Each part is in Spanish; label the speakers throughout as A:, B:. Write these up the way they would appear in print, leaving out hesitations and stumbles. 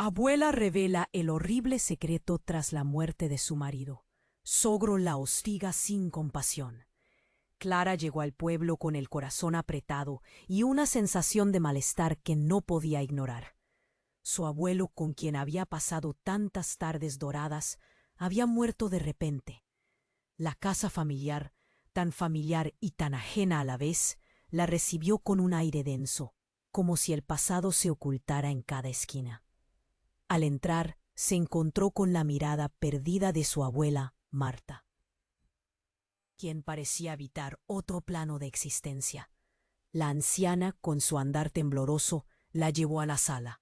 A: Abuela revela el horrible secreto tras la muerte de su marido. Sogro la hostiga sin compasión. Clara llegó al pueblo con el corazón apretado y una sensación de malestar que no podía ignorar. Su abuelo, con quien había pasado tantas tardes doradas, había muerto de repente. La casa familiar, tan familiar y tan ajena a la vez, la recibió con un aire denso, como si el pasado se ocultara en cada esquina. Al entrar, se encontró con la mirada perdida de su abuela, Marta, quien parecía habitar otro plano de existencia. La anciana, con su andar tembloroso, la llevó a la sala.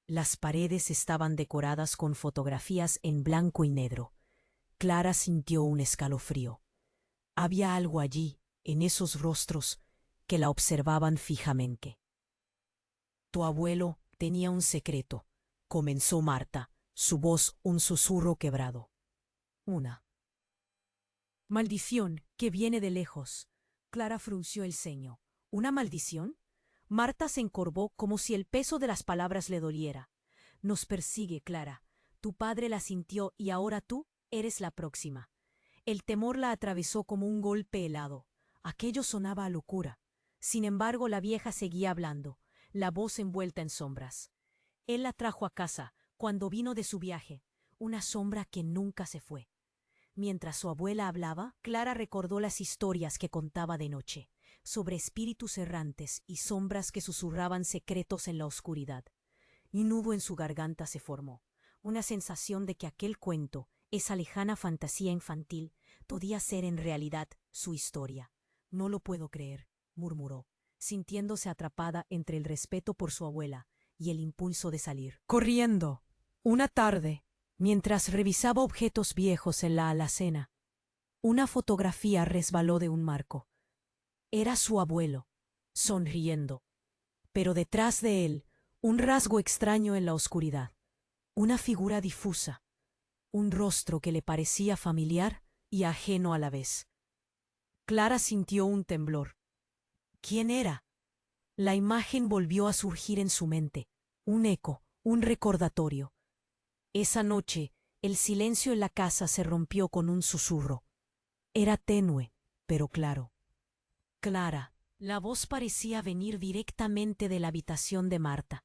A: Las paredes estaban decoradas con fotografías en blanco y negro. Clara sintió un escalofrío. Había algo allí, en esos rostros, que la observaban fijamente. Tu abuelo tenía un secreto, comenzó Marta, su voz un susurro quebrado. Una maldición que viene de lejos. Clara frunció el ceño. ¿Una maldición? Marta se encorvó como si el peso de las palabras le doliera. Nos persigue, Clara. Tu padre la sintió y ahora tú eres la próxima. El temor la atravesó como un golpe helado. Aquello sonaba a locura. Sin embargo, la vieja seguía hablando, la voz envuelta en sombras. Él la trajo a casa, cuando vino de su viaje, una sombra que nunca se fue. Mientras su abuela hablaba, Clara recordó las historias que contaba de noche, sobre espíritus errantes y sombras que susurraban secretos en la oscuridad. Y un nudo en su garganta se formó, una sensación de que aquel cuento, esa lejana fantasía infantil, podía ser en realidad su historia. No lo puedo creer, murmuró, sintiéndose atrapada entre el respeto por su abuela y el impulso de salir. Corriendo, una tarde, mientras revisaba objetos viejos en la alacena, una fotografía resbaló de un marco. Era su abuelo, sonriendo, pero detrás de él, un rasgo extraño en la oscuridad, una figura difusa, un rostro que le parecía familiar y ajeno a la vez. Clara sintió un temblor. ¿Quién era? La imagen volvió a surgir en su mente, un eco, un recordatorio. Esa noche, el silencio en la casa se rompió con un susurro. Era tenue, pero claro. Clara. La voz parecía venir directamente de la habitación de Marta.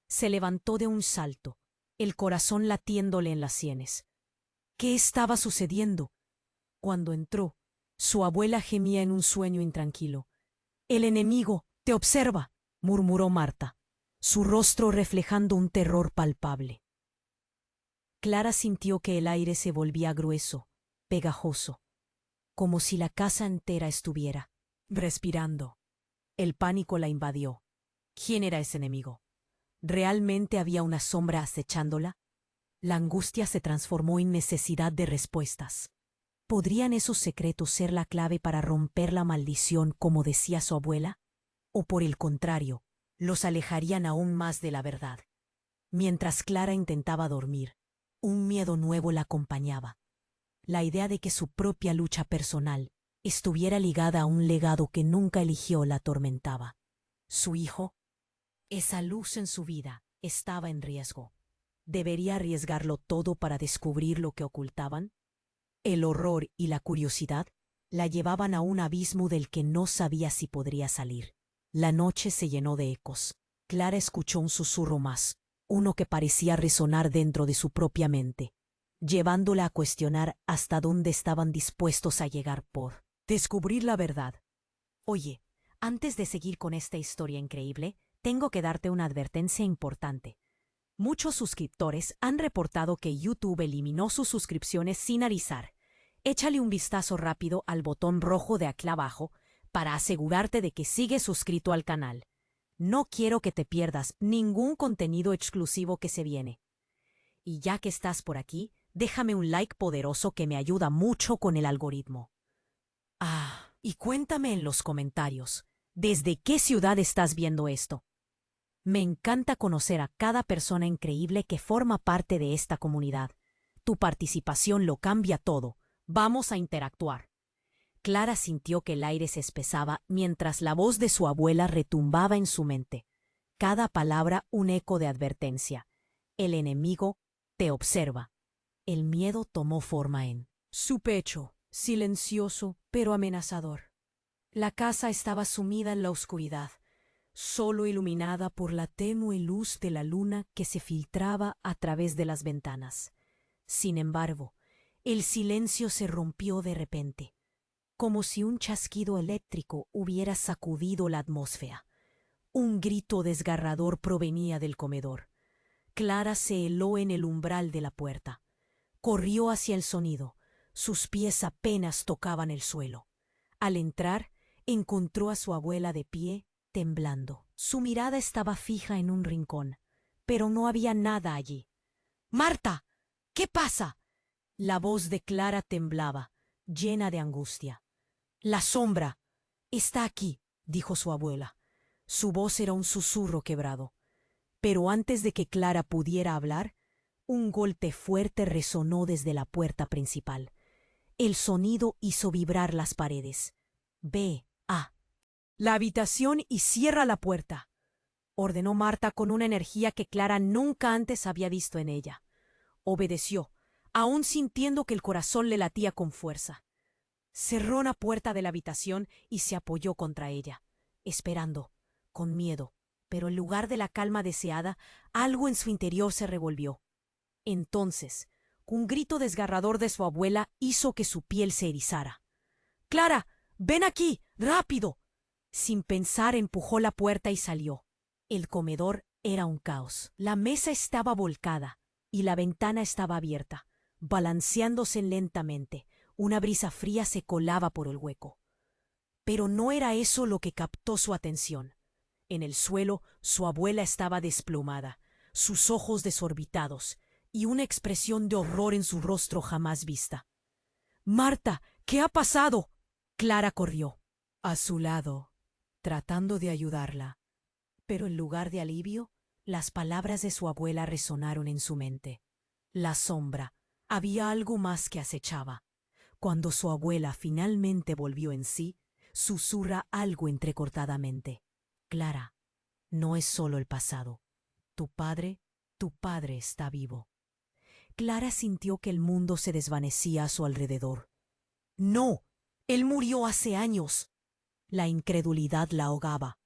A: Se levantó de un salto, el corazón latiéndole en las sienes. ¿Qué estaba sucediendo? Cuando entró, su abuela gemía en un sueño intranquilo. «El enemigo te observa», murmuró Marta, su rostro reflejando un terror palpable. Clara sintió que el aire se volvía grueso, pegajoso, como si la casa entera estuviera respirando. El pánico la invadió. ¿Quién era ese enemigo? ¿Realmente había una sombra acechándola? La angustia se transformó en necesidad de respuestas. ¿Podrían esos secretos ser la clave para romper la maldición, como decía su abuela? ¿O por el contrario, los alejarían aún más de la verdad? Mientras Clara intentaba dormir, un miedo nuevo la acompañaba. La idea de que su propia lucha personal estuviera ligada a un legado que nunca eligió la atormentaba. Su hijo, esa luz en su vida, estaba en riesgo. ¿Debería arriesgarlo todo para descubrir lo que ocultaban? El horror y la curiosidad la llevaban a un abismo del que no sabía si podría salir. La noche se llenó de ecos. Clara escuchó un susurro más, uno que parecía resonar dentro de su propia mente, llevándola a cuestionar hasta dónde estaban dispuestos a llegar por descubrir la verdad. Oye, antes de seguir con esta historia increíble, tengo que darte una advertencia importante. Muchos suscriptores han reportado que YouTube eliminó sus suscripciones sin avisar. Échale un vistazo rápido al botón rojo de aquí abajo para asegurarte de que sigues suscrito al canal. No quiero que te pierdas ningún contenido exclusivo que se viene. Y ya que estás por aquí, déjame un like poderoso que me ayuda mucho con el algoritmo. Y cuéntame en los comentarios, ¿desde qué ciudad estás viendo esto? Me encanta conocer a cada persona increíble que forma parte de esta comunidad. Tu participación lo cambia todo. Vamos a interactuar. Clara sintió que el aire se espesaba mientras la voz de su abuela retumbaba en su mente. Cada palabra un eco de advertencia. El enemigo te observa. El miedo tomó forma en su pecho, silencioso pero amenazador. La casa estaba sumida en la oscuridad, solo iluminada por la tenue luz de la luna que se filtraba a través de las ventanas. Sin embargo, el silencio se rompió de repente, como si un chasquido eléctrico hubiera sacudido la atmósfera. Un grito desgarrador provenía del comedor. Clara se heló en el umbral de la puerta. Corrió hacia el sonido. Sus pies apenas tocaban el suelo. Al entrar, encontró a su abuela de pie, temblando. Su mirada estaba fija en un rincón, pero no había nada allí. —¡Marta! ¿Qué pasa? La voz de Clara temblaba, llena de angustia. —La sombra. Está aquí —dijo su abuela. Su voz era un susurro quebrado. Pero antes de que Clara pudiera hablar, un golpe fuerte resonó desde la puerta principal. El sonido hizo vibrar las paredes. —Ve a la habitación y cierra la puerta —ordenó Marta con una energía que Clara nunca antes había visto en ella. Obedeció, aún sintiendo que el corazón le latía con fuerza. Cerró la puerta de la habitación y se apoyó contra ella, esperando, con miedo, pero en lugar de la calma deseada, algo en su interior se revolvió. Entonces, un grito desgarrador de su abuela hizo que su piel se erizara. —¡Clara! ¡Ven aquí! ¡Rápido! Sin pensar, empujó la puerta y salió. El comedor era un caos. La mesa estaba volcada y la ventana estaba abierta, balanceándose lentamente. Una brisa fría se colaba por el hueco. Pero no era eso lo que captó su atención. En el suelo, su abuela estaba desplomada, sus ojos desorbitados y una expresión de horror en su rostro jamás vista. —Marta, ¿qué ha pasado? Clara corrió a su lado, tratando de ayudarla. Pero en lugar de alivio, las palabras de su abuela resonaron en su mente. La sombra. Había algo más que acechaba. Cuando su abuela finalmente volvió en sí, susurra algo entrecortadamente. —Clara, no es solo el pasado. Tu padre está vivo. Clara sintió que el mundo se desvanecía a su alrededor. —¡No! Él murió hace años. La incredulidad la ahogaba.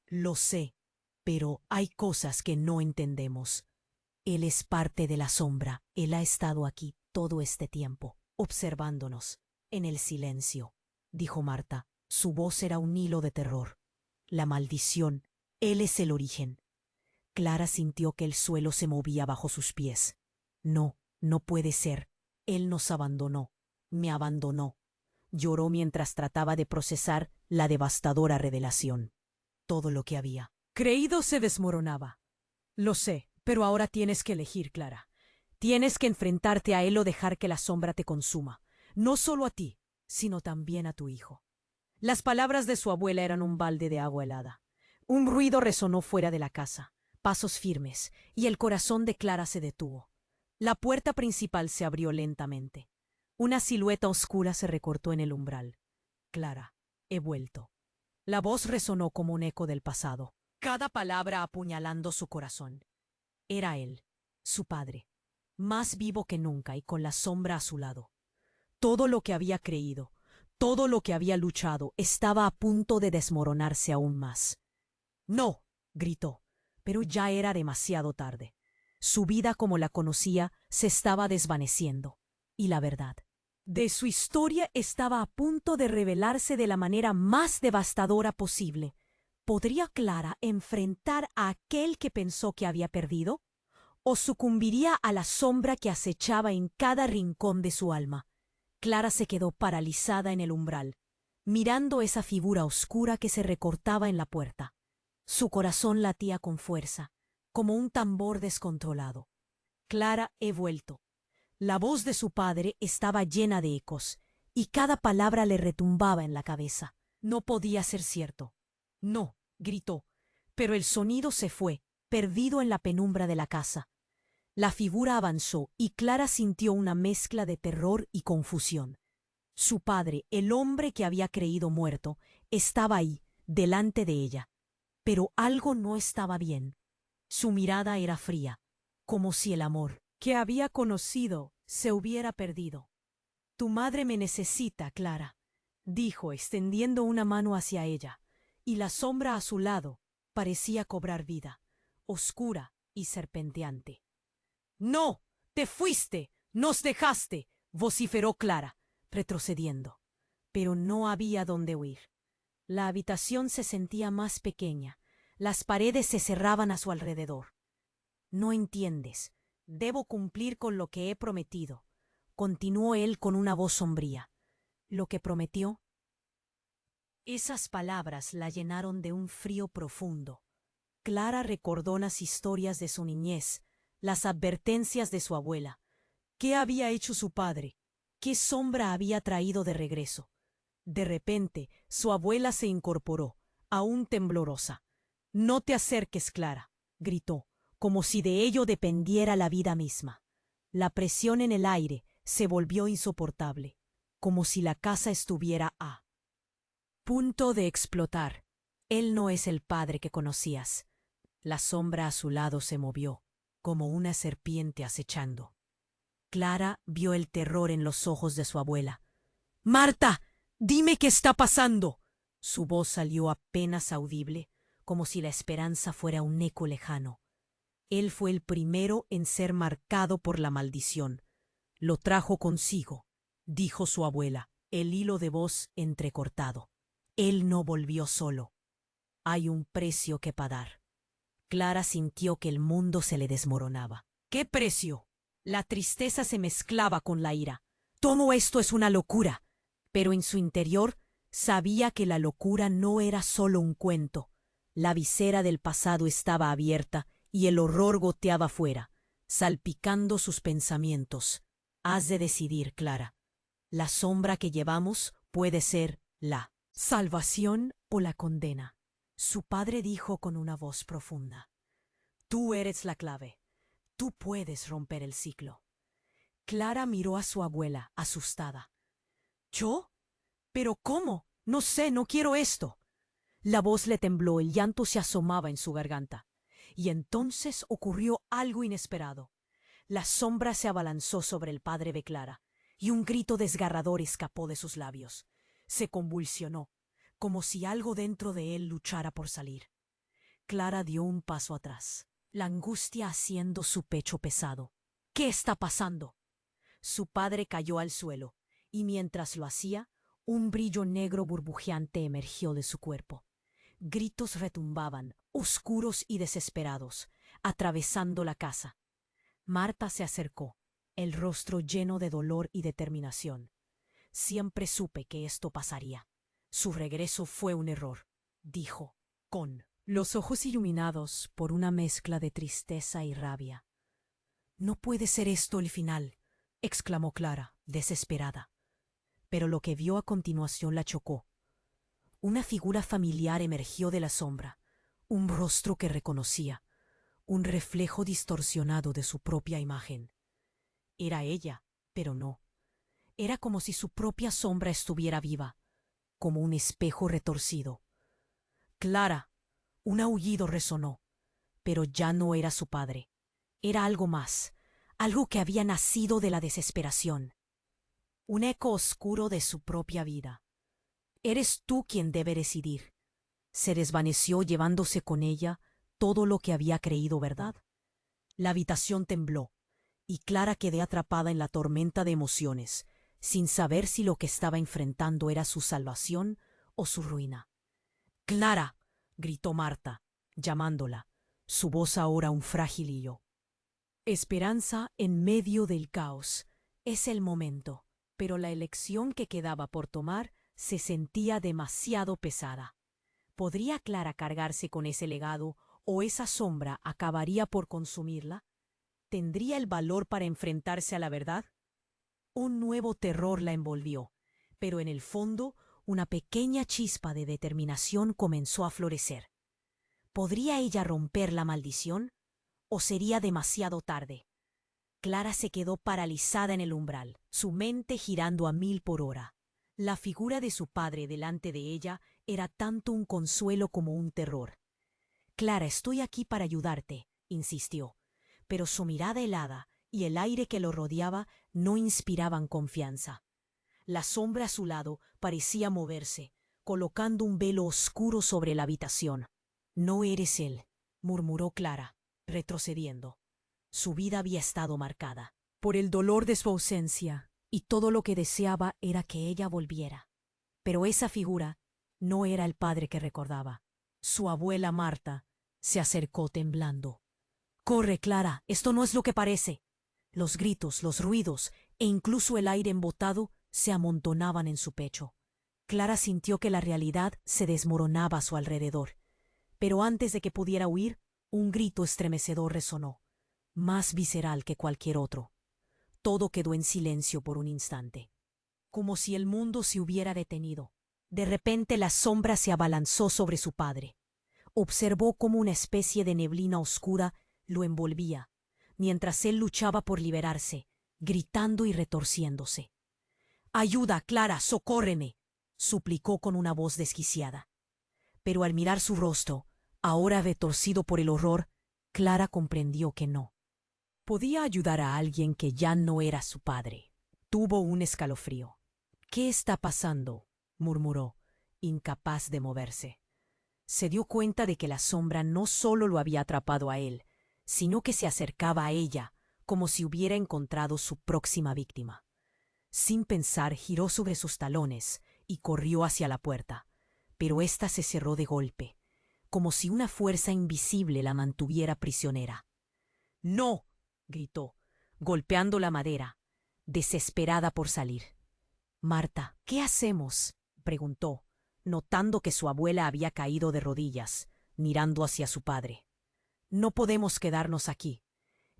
A: Lo sé, pero hay cosas que no entendemos. Él es parte de la sombra. Él ha estado aquí todo este tiempo, observándonos, en el silencio, dijo Marta. Su voz era un hilo de terror. La maldición. Él es el origen. Clara sintió que el suelo se movía bajo sus pies. No, no puede ser. Él nos abandonó. Me abandonó. Lloró mientras trataba de procesar la devastadora revelación. Todo lo que había creído se desmoronaba. Lo sé, pero ahora tienes que elegir, Clara. Tienes que enfrentarte a él o dejar que la sombra te consuma. No solo a ti, sino también a tu hijo. Las palabras de su abuela eran un balde de agua helada. Un ruido resonó fuera de la casa, pasos firmes, y el corazón de Clara se detuvo. La puerta principal se abrió lentamente. Una silueta oscura se recortó en el umbral. —Clara, he vuelto. La voz resonó como un eco del pasado, cada palabra apuñalando su corazón. Era él, su padre, más vivo que nunca y con la sombra a su lado. Todo lo que había creído, todo lo que había luchado, estaba a punto de desmoronarse aún más. —¡No! —gritó, pero ya era demasiado tarde. Su vida como la conocía se estaba desvaneciendo, y la verdad de su historia estaba a punto de revelarse de la manera más devastadora posible. ¿Podría Clara enfrentar a aquel que pensó que había perdido? ¿O sucumbiría a la sombra que acechaba en cada rincón de su alma? Clara se quedó paralizada en el umbral, mirando esa figura oscura que se recortaba en la puerta. Su corazón latía con fuerza, como un tambor descontrolado. Clara, he vuelto. La voz de su padre estaba llena de ecos, y cada palabra le retumbaba en la cabeza. No podía ser cierto. —No —gritó—, pero el sonido se fue, perdido en la penumbra de la casa. La figura avanzó y Clara sintió una mezcla de terror y confusión. Su padre, el hombre que había creído muerto, estaba ahí, delante de ella. Pero algo no estaba bien. Su mirada era fría, como si el amor que había conocido se hubiera perdido. Tu madre me necesita, Clara, dijo, extendiendo una mano hacia ella, y la sombra a su lado parecía cobrar vida, oscura y serpenteante. ¡No! ¡Te fuiste! ¡Nos dejaste!, vociferó Clara, retrocediendo. Pero no había dónde huir. La habitación se sentía más pequeña, las paredes se cerraban a su alrededor. No entiendes. Debo cumplir con lo que he prometido, continuó él con una voz sombría. ¿Lo que prometió? Esas palabras la llenaron de un frío profundo. Clara recordó las historias de su niñez, las advertencias de su abuela. ¿Qué había hecho su padre? ¿Qué sombra había traído de regreso? De repente, su abuela se incorporó, aún temblorosa. «No te acerques, Clara», gritó, como si de ello dependiera la vida misma. La presión en el aire se volvió insoportable, como si la casa estuviera a punto de explotar. Él no es el padre que conocías. La sombra a su lado se movió, como una serpiente acechando. Clara vio el terror en los ojos de su abuela. «¡Marta! ¡Dime qué está pasando!». Su voz salió apenas audible, como si la esperanza fuera un eco lejano. Él fue el primero en ser marcado por la maldición. «Lo trajo consigo», dijo su abuela, el hilo de voz entrecortado. «Él no volvió solo. Hay un precio que pagar». Clara sintió que el mundo se le desmoronaba. «¿Qué precio?». La tristeza se mezclaba con la ira. «Todo esto es una locura». Pero en su interior sabía que la locura no era solo un cuento. La visera del pasado estaba abierta y el horror goteaba fuera, salpicando sus pensamientos. «Has de decidir, Clara. La sombra que llevamos puede ser la salvación o la condena». Su padre dijo con una voz profunda. «Tú eres la clave. Tú puedes romper el ciclo». Clara miró a su abuela, asustada. «¿Yo? ¿Pero cómo? No sé, no quiero esto». La voz le tembló, el llanto se asomaba en su garganta. Y entonces ocurrió algo inesperado. La sombra se abalanzó sobre el padre de Clara, y un grito desgarrador escapó de sus labios. Se convulsionó, como si algo dentro de él luchara por salir. Clara dio un paso atrás, la angustia haciendo su pecho pesado. «¿Qué está pasando?». Su padre cayó al suelo, y mientras lo hacía, un brillo negro burbujeante emergió de su cuerpo. Gritos retumbaban, oscuros y desesperados, atravesando la casa. Marta se acercó, el rostro lleno de dolor y determinación. «Siempre supe que esto pasaría. Su regreso fue un error», dijo, con los ojos iluminados por una mezcla de tristeza y rabia. «No puede ser esto el final», exclamó Clara, desesperada. Pero lo que vio a continuación la chocó. Una figura familiar emergió de la sombra, un rostro que reconocía, un reflejo distorsionado de su propia imagen. Era ella, pero no. Era como si su propia sombra estuviera viva, como un espejo retorcido. «Clara». Un aullido resonó, pero ya no era su padre. Era algo más, algo que había nacido de la desesperación. Un eco oscuro de su propia vida. «Eres tú quien debe decidir». Se desvaneció llevándose con ella todo lo que había creído verdad. La habitación tembló, y Clara quedó atrapada en la tormenta de emociones, sin saber si lo que estaba enfrentando era su salvación o su ruina. «Clara», gritó Marta, llamándola, su voz ahora un frágil hilo. Esperanza en medio del caos. Es el momento, pero la elección que quedaba por tomar se sentía demasiado pesada. ¿Podría Clara cargarse con ese legado o esa sombra acabaría por consumirla? ¿Tendría el valor para enfrentarse a la verdad? Un nuevo terror la envolvió, pero en el fondo una pequeña chispa de determinación comenzó a florecer. ¿Podría ella romper la maldición? ¿O sería demasiado tarde? Clara se quedó paralizada en el umbral, su mente girando a 1000 por hora. La figura de su padre delante de ella era tanto un consuelo como un terror. «Clara, estoy aquí para ayudarte», insistió. pero su mirada helada y el aire que lo rodeaba no inspiraban confianza. La sombra a su lado parecía moverse, colocando un velo oscuro sobre la habitación. «No eres él», murmuró Clara, retrocediendo. Su vida había estado marcada por el dolor de su ausencia, y todo lo que deseaba era que ella volviera. Pero esa figura no era el padre que recordaba. Su abuela Marta se acercó temblando. «Corre, Clara, esto no es lo que parece». Los gritos, los ruidos e incluso el aire embotado se amontonaban en su pecho. Clara sintió que la realidad se desmoronaba a su alrededor. Pero antes de que pudiera huir, un grito estremecedor resonó, más visceral que cualquier otro. Todo quedó en silencio por un instante, como si el mundo se hubiera detenido. De repente la sombra se abalanzó sobre su padre. Observó cómo una especie de neblina oscura lo envolvía, mientras él luchaba por liberarse, gritando y retorciéndose. «Ayuda, Clara, socórreme», suplicó con una voz desquiciada. Pero al mirar su rostro, ahora retorcido por el horror, Clara comprendió que no podía ayudar a alguien que ya no era su padre. Tuvo un escalofrío. «¿Qué está pasando?», murmuró, incapaz de moverse. Se dio cuenta de que la sombra no solo lo había atrapado a él, sino que se acercaba a ella, como si hubiera encontrado su próxima víctima. Sin pensar, giró sobre sus talones y corrió hacia la puerta, pero ésta se cerró de golpe, como si una fuerza invisible la mantuviera prisionera. «¡No!», gritó, golpeando la madera, desesperada por salir. «Marta, ¿qué hacemos?», preguntó, notando que su abuela había caído de rodillas, mirando hacia su padre. «No podemos quedarnos aquí».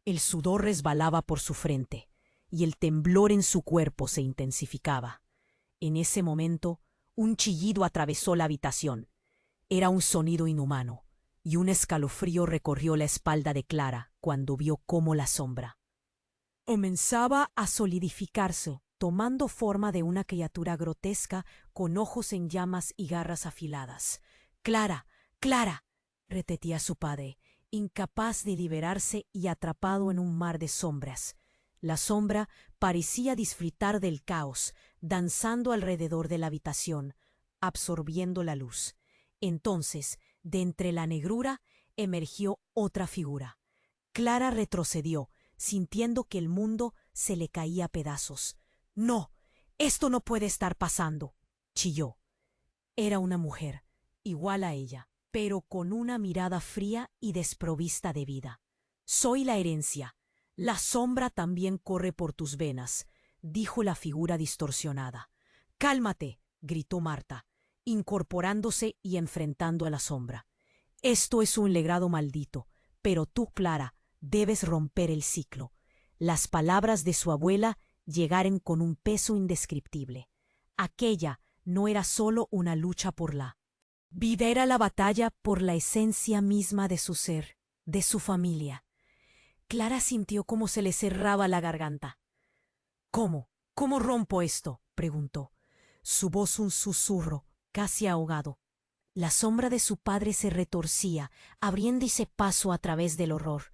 A: El sudor resbalaba por su frente, y el temblor en su cuerpo se intensificaba. En ese momento, un chillido atravesó la habitación. Era un sonido inhumano, y un escalofrío recorrió la espalda de Clara cuando vio cómo la sombra comenzaba a solidificarse, tomando forma de una criatura grotesca con ojos en llamas y garras afiladas. «Clara, Clara», repetía su padre, incapaz de liberarse y atrapado en un mar de sombras. La sombra parecía disfrutar del caos, danzando alrededor de la habitación, absorbiendo la luz. Entonces, de entre la negrura, emergió otra figura. Clara retrocedió, sintiendo que el mundo se le caía a pedazos. «No, esto no puede estar pasando», chilló. Era una mujer, igual a ella, pero con una mirada fría y desprovista de vida. «Soy la herencia. La sombra también corre por tus venas», dijo la figura distorsionada. «Cálmate», gritó Marta, incorporándose y enfrentando a la sombra. «Esto es un legado maldito, pero tú, Clara, debes romper el ciclo». Las palabras de su abuela llegaron con un peso indescriptible. Aquella no era solo una lucha por la vida, era la batalla por la esencia misma de su ser, de su familia. Clara sintió cómo se le cerraba la garganta. «¿Cómo? ¿Cómo rompo esto?», preguntó. Su voz un susurro, casi ahogado. La sombra de su padre se retorcía, abriéndose paso a través del horror.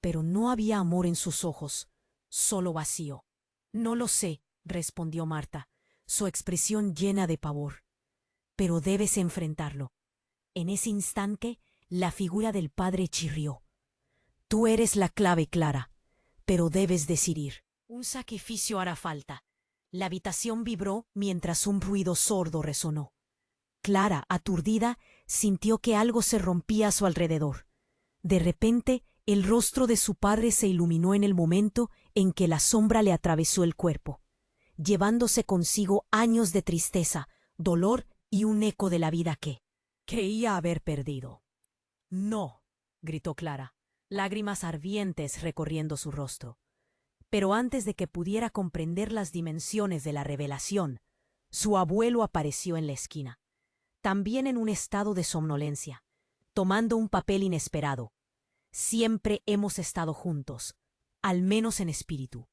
A: Pero no había amor en sus ojos, solo vacío. «No lo sé», respondió Marta, su expresión llena de pavor. «Pero debes enfrentarlo». En ese instante, la figura del padre chirrió. «Tú eres la clave, Clara, pero debes decidir. Un sacrificio hará falta». La habitación vibró mientras un ruido sordo resonó. Clara, aturdida, sintió que algo se rompía a su alrededor. De repente, el rostro de su padre se iluminó en el momento en que la sombra le atravesó el cuerpo, llevándose consigo años de tristeza, dolor y un eco de la vida que creía haber perdido. «No», gritó Clara, lágrimas ardientes recorriendo su rostro. Pero antes de que pudiera comprender las dimensiones de la revelación, su abuelo apareció en la esquina, también en un estado de somnolencia, tomando un papel inesperado. «Siempre hemos estado juntos, al menos en espíritu».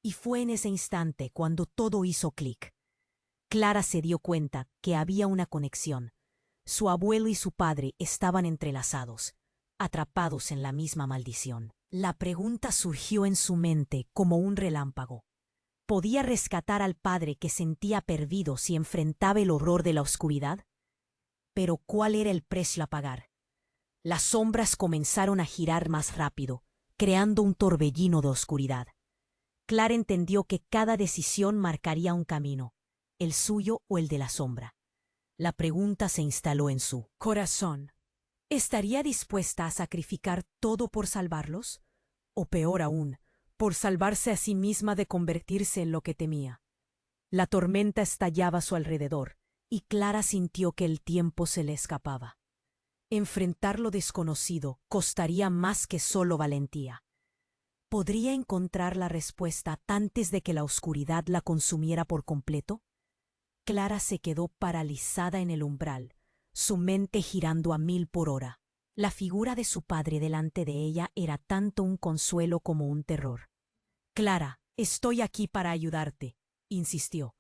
A: Y fue en ese instante cuando todo hizo clic. Clara se dio cuenta que había una conexión. Su abuelo y su padre estaban entrelazados, atrapados en la misma maldición. La pregunta surgió en su mente como un relámpago. ¿Podía rescatar al padre que sentía perdido si enfrentaba el horror de la oscuridad? Pero ¿cuál era el precio a pagar? Las sombras comenzaron a girar más rápido, creando un torbellino de oscuridad. Clara entendió que cada decisión marcaría un camino, el suyo o el de la sombra. La pregunta se instaló en su corazón. ¿Estaría dispuesta a sacrificar todo por salvarlos? O peor aún, por salvarse a sí misma de convertirse en lo que temía. La tormenta estallaba a su alrededor, y Clara sintió que el tiempo se le escapaba. Enfrentar lo desconocido costaría más que solo valentía. ¿Podría encontrar la respuesta antes de que la oscuridad la consumiera por completo? Clara se quedó paralizada en el umbral, su mente girando a 1000 por hora. La figura de su padre delante de ella era tanto un consuelo como un terror. «Clara, estoy aquí para ayudarte», insistió,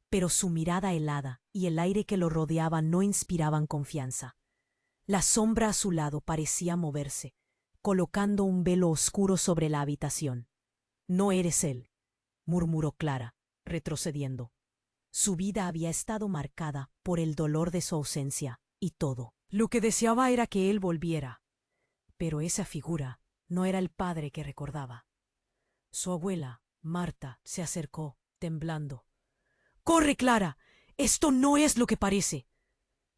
A: pero su mirada helada y el aire que lo rodeaba no inspiraban confianza. La sombra a su lado parecía moverse, colocando un velo oscuro sobre la habitación. «No eres él», murmuró Clara, retrocediendo. Su vida había estado marcada por el dolor de su ausencia, y todo lo que deseaba era que él volviera. Pero esa figura no era el padre que recordaba. Su abuela, Marta, se acercó, temblando. «¡Corre, Clara! Esto no es lo que parece».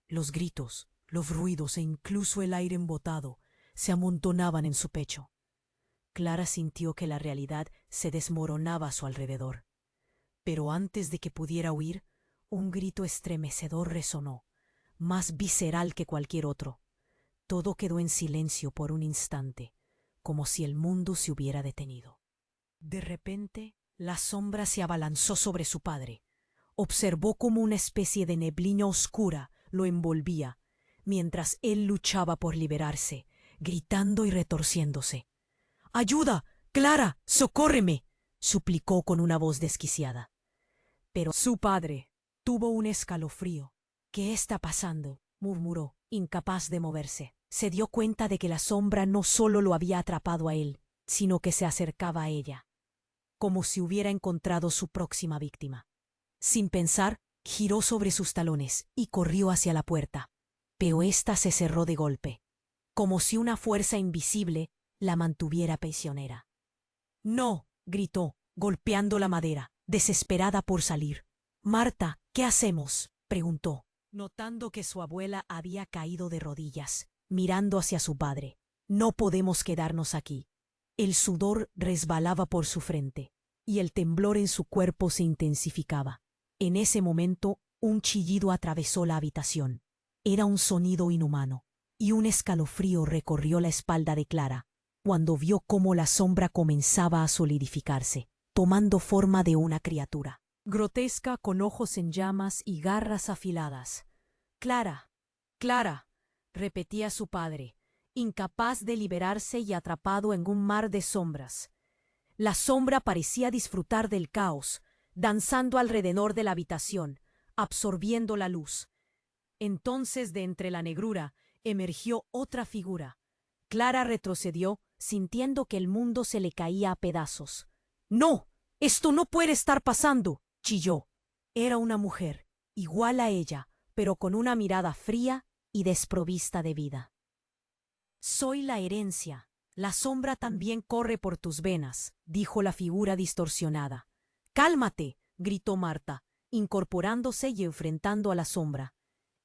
A: Los gritos, los ruidos e incluso el aire embotado se amontonaban en su pecho. Clara sintió que la realidad se desmoronaba a su alrededor. Pero antes de que pudiera huir, un grito estremecedor resonó, más visceral que cualquier otro. Todo quedó en silencio por un instante, como si el mundo se hubiera detenido. De repente, la sombra se abalanzó sobre su padre. Observó cómo una especie de neblina oscura lo envolvía, mientras él luchaba por liberarse, gritando y retorciéndose. «¡Ayuda! ¡Clara! ¡Socórreme!», suplicó con una voz desquiciada. Pero su padre tuvo un escalofrío. «¿Qué está pasando?», murmuró, incapaz de moverse. Se dio cuenta de que la sombra no solo lo había atrapado a él, sino que se acercaba a ella, como si hubiera encontrado su próxima víctima. Sin pensar, giró sobre sus talones y corrió hacia la puerta. Pero ésta se cerró de golpe, como si una fuerza invisible la mantuviera prisionera. «¡No!», gritó, golpeando la madera, desesperada por salir. «Marta, ¿qué hacemos?», preguntó, notando que su abuela había caído de rodillas, mirando hacia su padre. «No podemos quedarnos aquí». El sudor resbalaba por su frente, y el temblor en su cuerpo se intensificaba. En ese momento, un chillido atravesó la habitación. Era un sonido inhumano, y un escalofrío recorrió la espalda de Clara, cuando vio cómo la sombra comenzaba a solidificarse, tomando forma de una criatura grotesca con ojos en llamas y garras afiladas. «Clara, Clara», repetía su padre, incapaz de liberarse y atrapado en un mar de sombras. La sombra parecía disfrutar del caos, danzando alrededor de la habitación, absorbiendo la luz. Entonces, de entre la negrura, emergió otra figura. Clara retrocedió, sintiendo que el mundo se le caía a pedazos. «¡No! ¡Esto no puede estar pasando!», chilló. Era una mujer, igual a ella, pero con una mirada fría y desprovista de vida. «Soy la herencia. La sombra también corre por tus venas», dijo la figura distorsionada. «¡Cálmate!», gritó Marta, incorporándose y enfrentando a la sombra.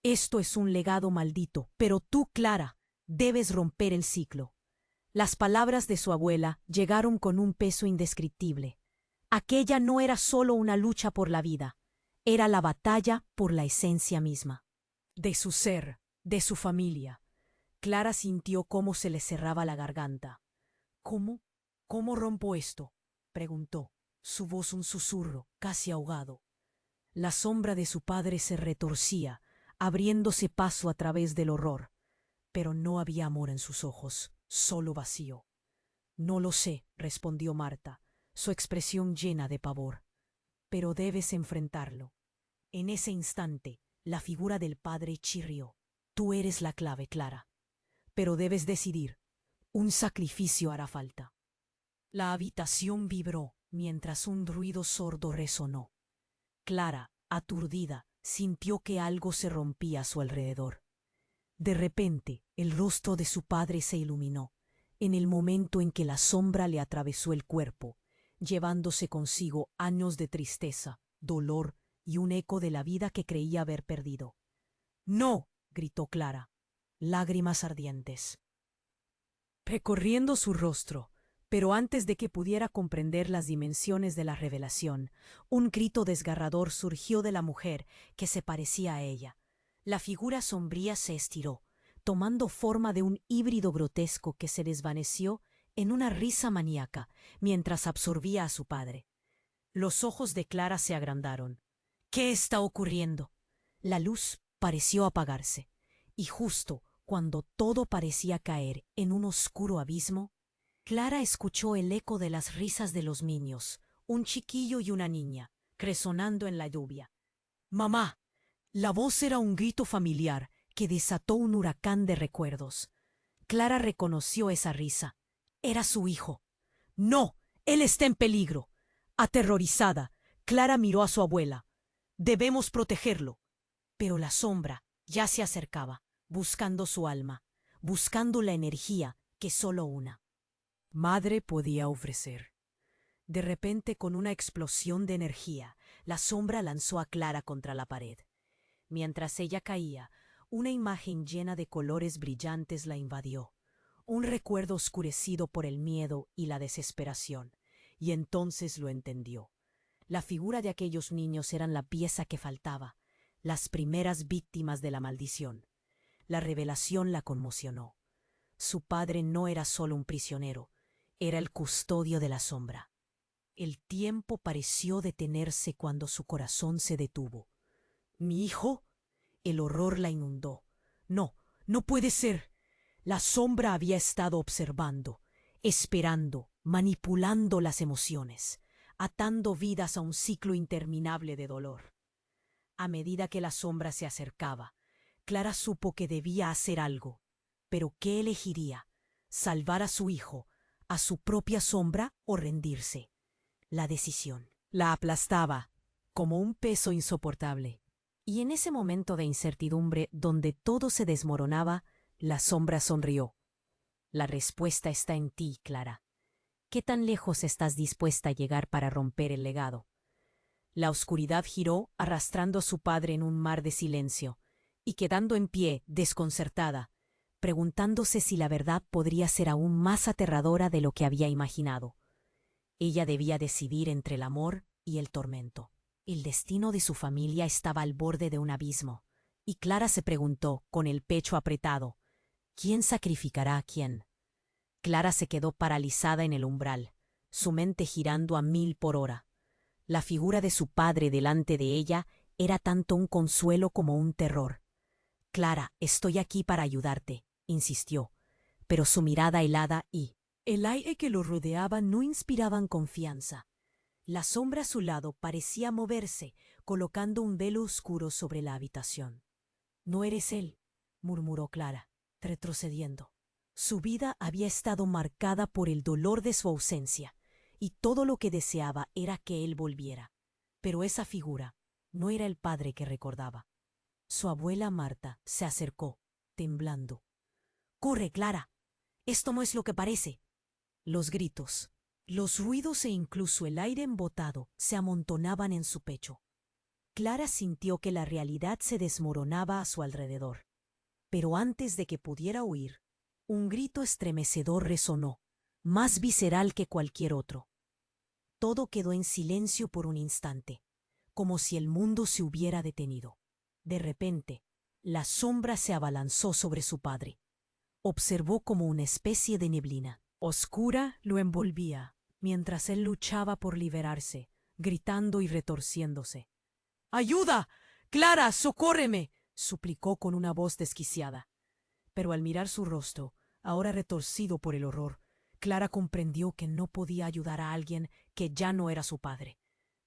A: «Esto es un legado maldito, pero tú, Clara, debes romper el ciclo». Las palabras de su abuela llegaron con un peso indescriptible. Aquella no era solo una lucha por la vida, era la batalla por la esencia misma. De su ser, de su familia. Clara sintió cómo se le cerraba la garganta. «¿Cómo? ¿Cómo rompo esto?», preguntó, su voz un susurro, casi ahogado. La sombra de su padre se retorcía, abriéndose paso a través del horror. Pero no había amor en sus ojos, solo vacío. «No lo sé», respondió Marta, su expresión llena de pavor. «Pero debes enfrentarlo». En ese instante, la figura del padre chirrió. «Tú eres la clave, Clara. Pero debes decidir. Un sacrificio hará falta». La habitación vibró mientras un ruido sordo resonó. Clara, aturdida, sintió que algo se rompía a su alrededor. De repente, el rostro de su padre se iluminó, en el momento en que la sombra le atravesó el cuerpo, llevándose consigo años de tristeza, dolor y un eco de la vida que creía haber perdido. ¡No! Gritó Clara, lágrimas ardientes recorriendo su rostro, pero antes de que pudiera comprender las dimensiones de la revelación, un grito desgarrador surgió de la mujer que se parecía a ella. La figura sombría se estiró, tomando forma de un híbrido grotesco que se desvaneció en una risa maníaca mientras absorbía a su padre. Los ojos de Clara se agrandaron. ¿Qué está ocurriendo? La luz pareció apagarse, y justo cuando todo parecía caer en un oscuro abismo, Clara escuchó el eco de las risas de los niños, un chiquillo y una niña, resonando en la lluvia. ¡Mamá! La voz era un grito familiar que desató un huracán de recuerdos. Clara reconoció esa risa. Era su hijo. ¡No! Él está en peligro. Aterrorizada, Clara miró a su abuela. Debemos protegerlo. Pero la sombra ya se acercaba, buscando su alma, buscando la energía que solo una madre podía ofrecer. De repente, con una explosión de energía, la sombra lanzó a Clara contra la pared. Mientras ella caía, una imagen llena de colores brillantes la invadió, un recuerdo oscurecido por el miedo y la desesperación, y entonces lo entendió. La figura de aquellos niños eran la pieza que faltaba, las primeras víctimas de la maldición. La revelación la conmocionó. Su padre no era solo un prisionero, era el custodio de la sombra. El tiempo pareció detenerse cuando su corazón se detuvo. ¿Mi hijo? El horror la inundó. No, no puede ser. La sombra había estado observando, esperando, manipulando las emociones, atando vidas a un ciclo interminable de dolor. A medida que la sombra se acercaba, Clara supo que debía hacer algo. ¿Pero qué elegiría? ¿Salvar a su hijo, a su propia sombra o rendirse? La decisión la aplastaba como un peso insoportable. Y en ese momento de incertidumbre donde todo se desmoronaba, la sombra sonrió. La respuesta está en ti, Clara. ¿Qué tan lejos estás dispuesta a llegar para romper el legado? La oscuridad giró, arrastrando a su padre en un mar de silencio, y quedando en pie, desconcertada, preguntándose si la verdad podría ser aún más aterradora de lo que había imaginado. Ella debía decidir entre el amor y el tormento. El destino de su familia estaba al borde de un abismo, y Clara se preguntó, con el pecho apretado, ¿quién sacrificará a quién? Clara se quedó paralizada en el umbral, su mente girando a 1000 por hora. La figura de su padre delante de ella era tanto un consuelo como un terror. Clara, estoy aquí para ayudarte, insistió, pero su mirada helada y el aire que lo rodeaba no inspiraban confianza. La sombra a su lado parecía moverse, colocando un velo oscuro sobre la habitación. No eres él, murmuró Clara, retrocediendo. Su vida había estado marcada por el dolor de su ausencia, y todo lo que deseaba era que él volviera. Pero esa figura no era el padre que recordaba. Su abuela Marta se acercó, temblando. ¡Corre, Clara! Esto no es lo que parece. Los gritos, los ruidos e incluso el aire embotado se amontonaban en su pecho. Clara sintió que la realidad se desmoronaba a su alrededor. Pero antes de que pudiera huir, un grito estremecedor resonó, más visceral que cualquier otro. Todo quedó en silencio por un instante, como si el mundo se hubiera detenido. De repente, la sombra se abalanzó sobre su padre. Observó como una especie de neblina oscura lo envolvía, mientras él luchaba por liberarse, gritando y retorciéndose. ¡Ayuda! ¡Clara, socórreme!, suplicó con una voz desquiciada. Pero al mirar su rostro, ahora retorcido por el horror, Clara comprendió que no podía ayudar a alguien que ya no era su padre.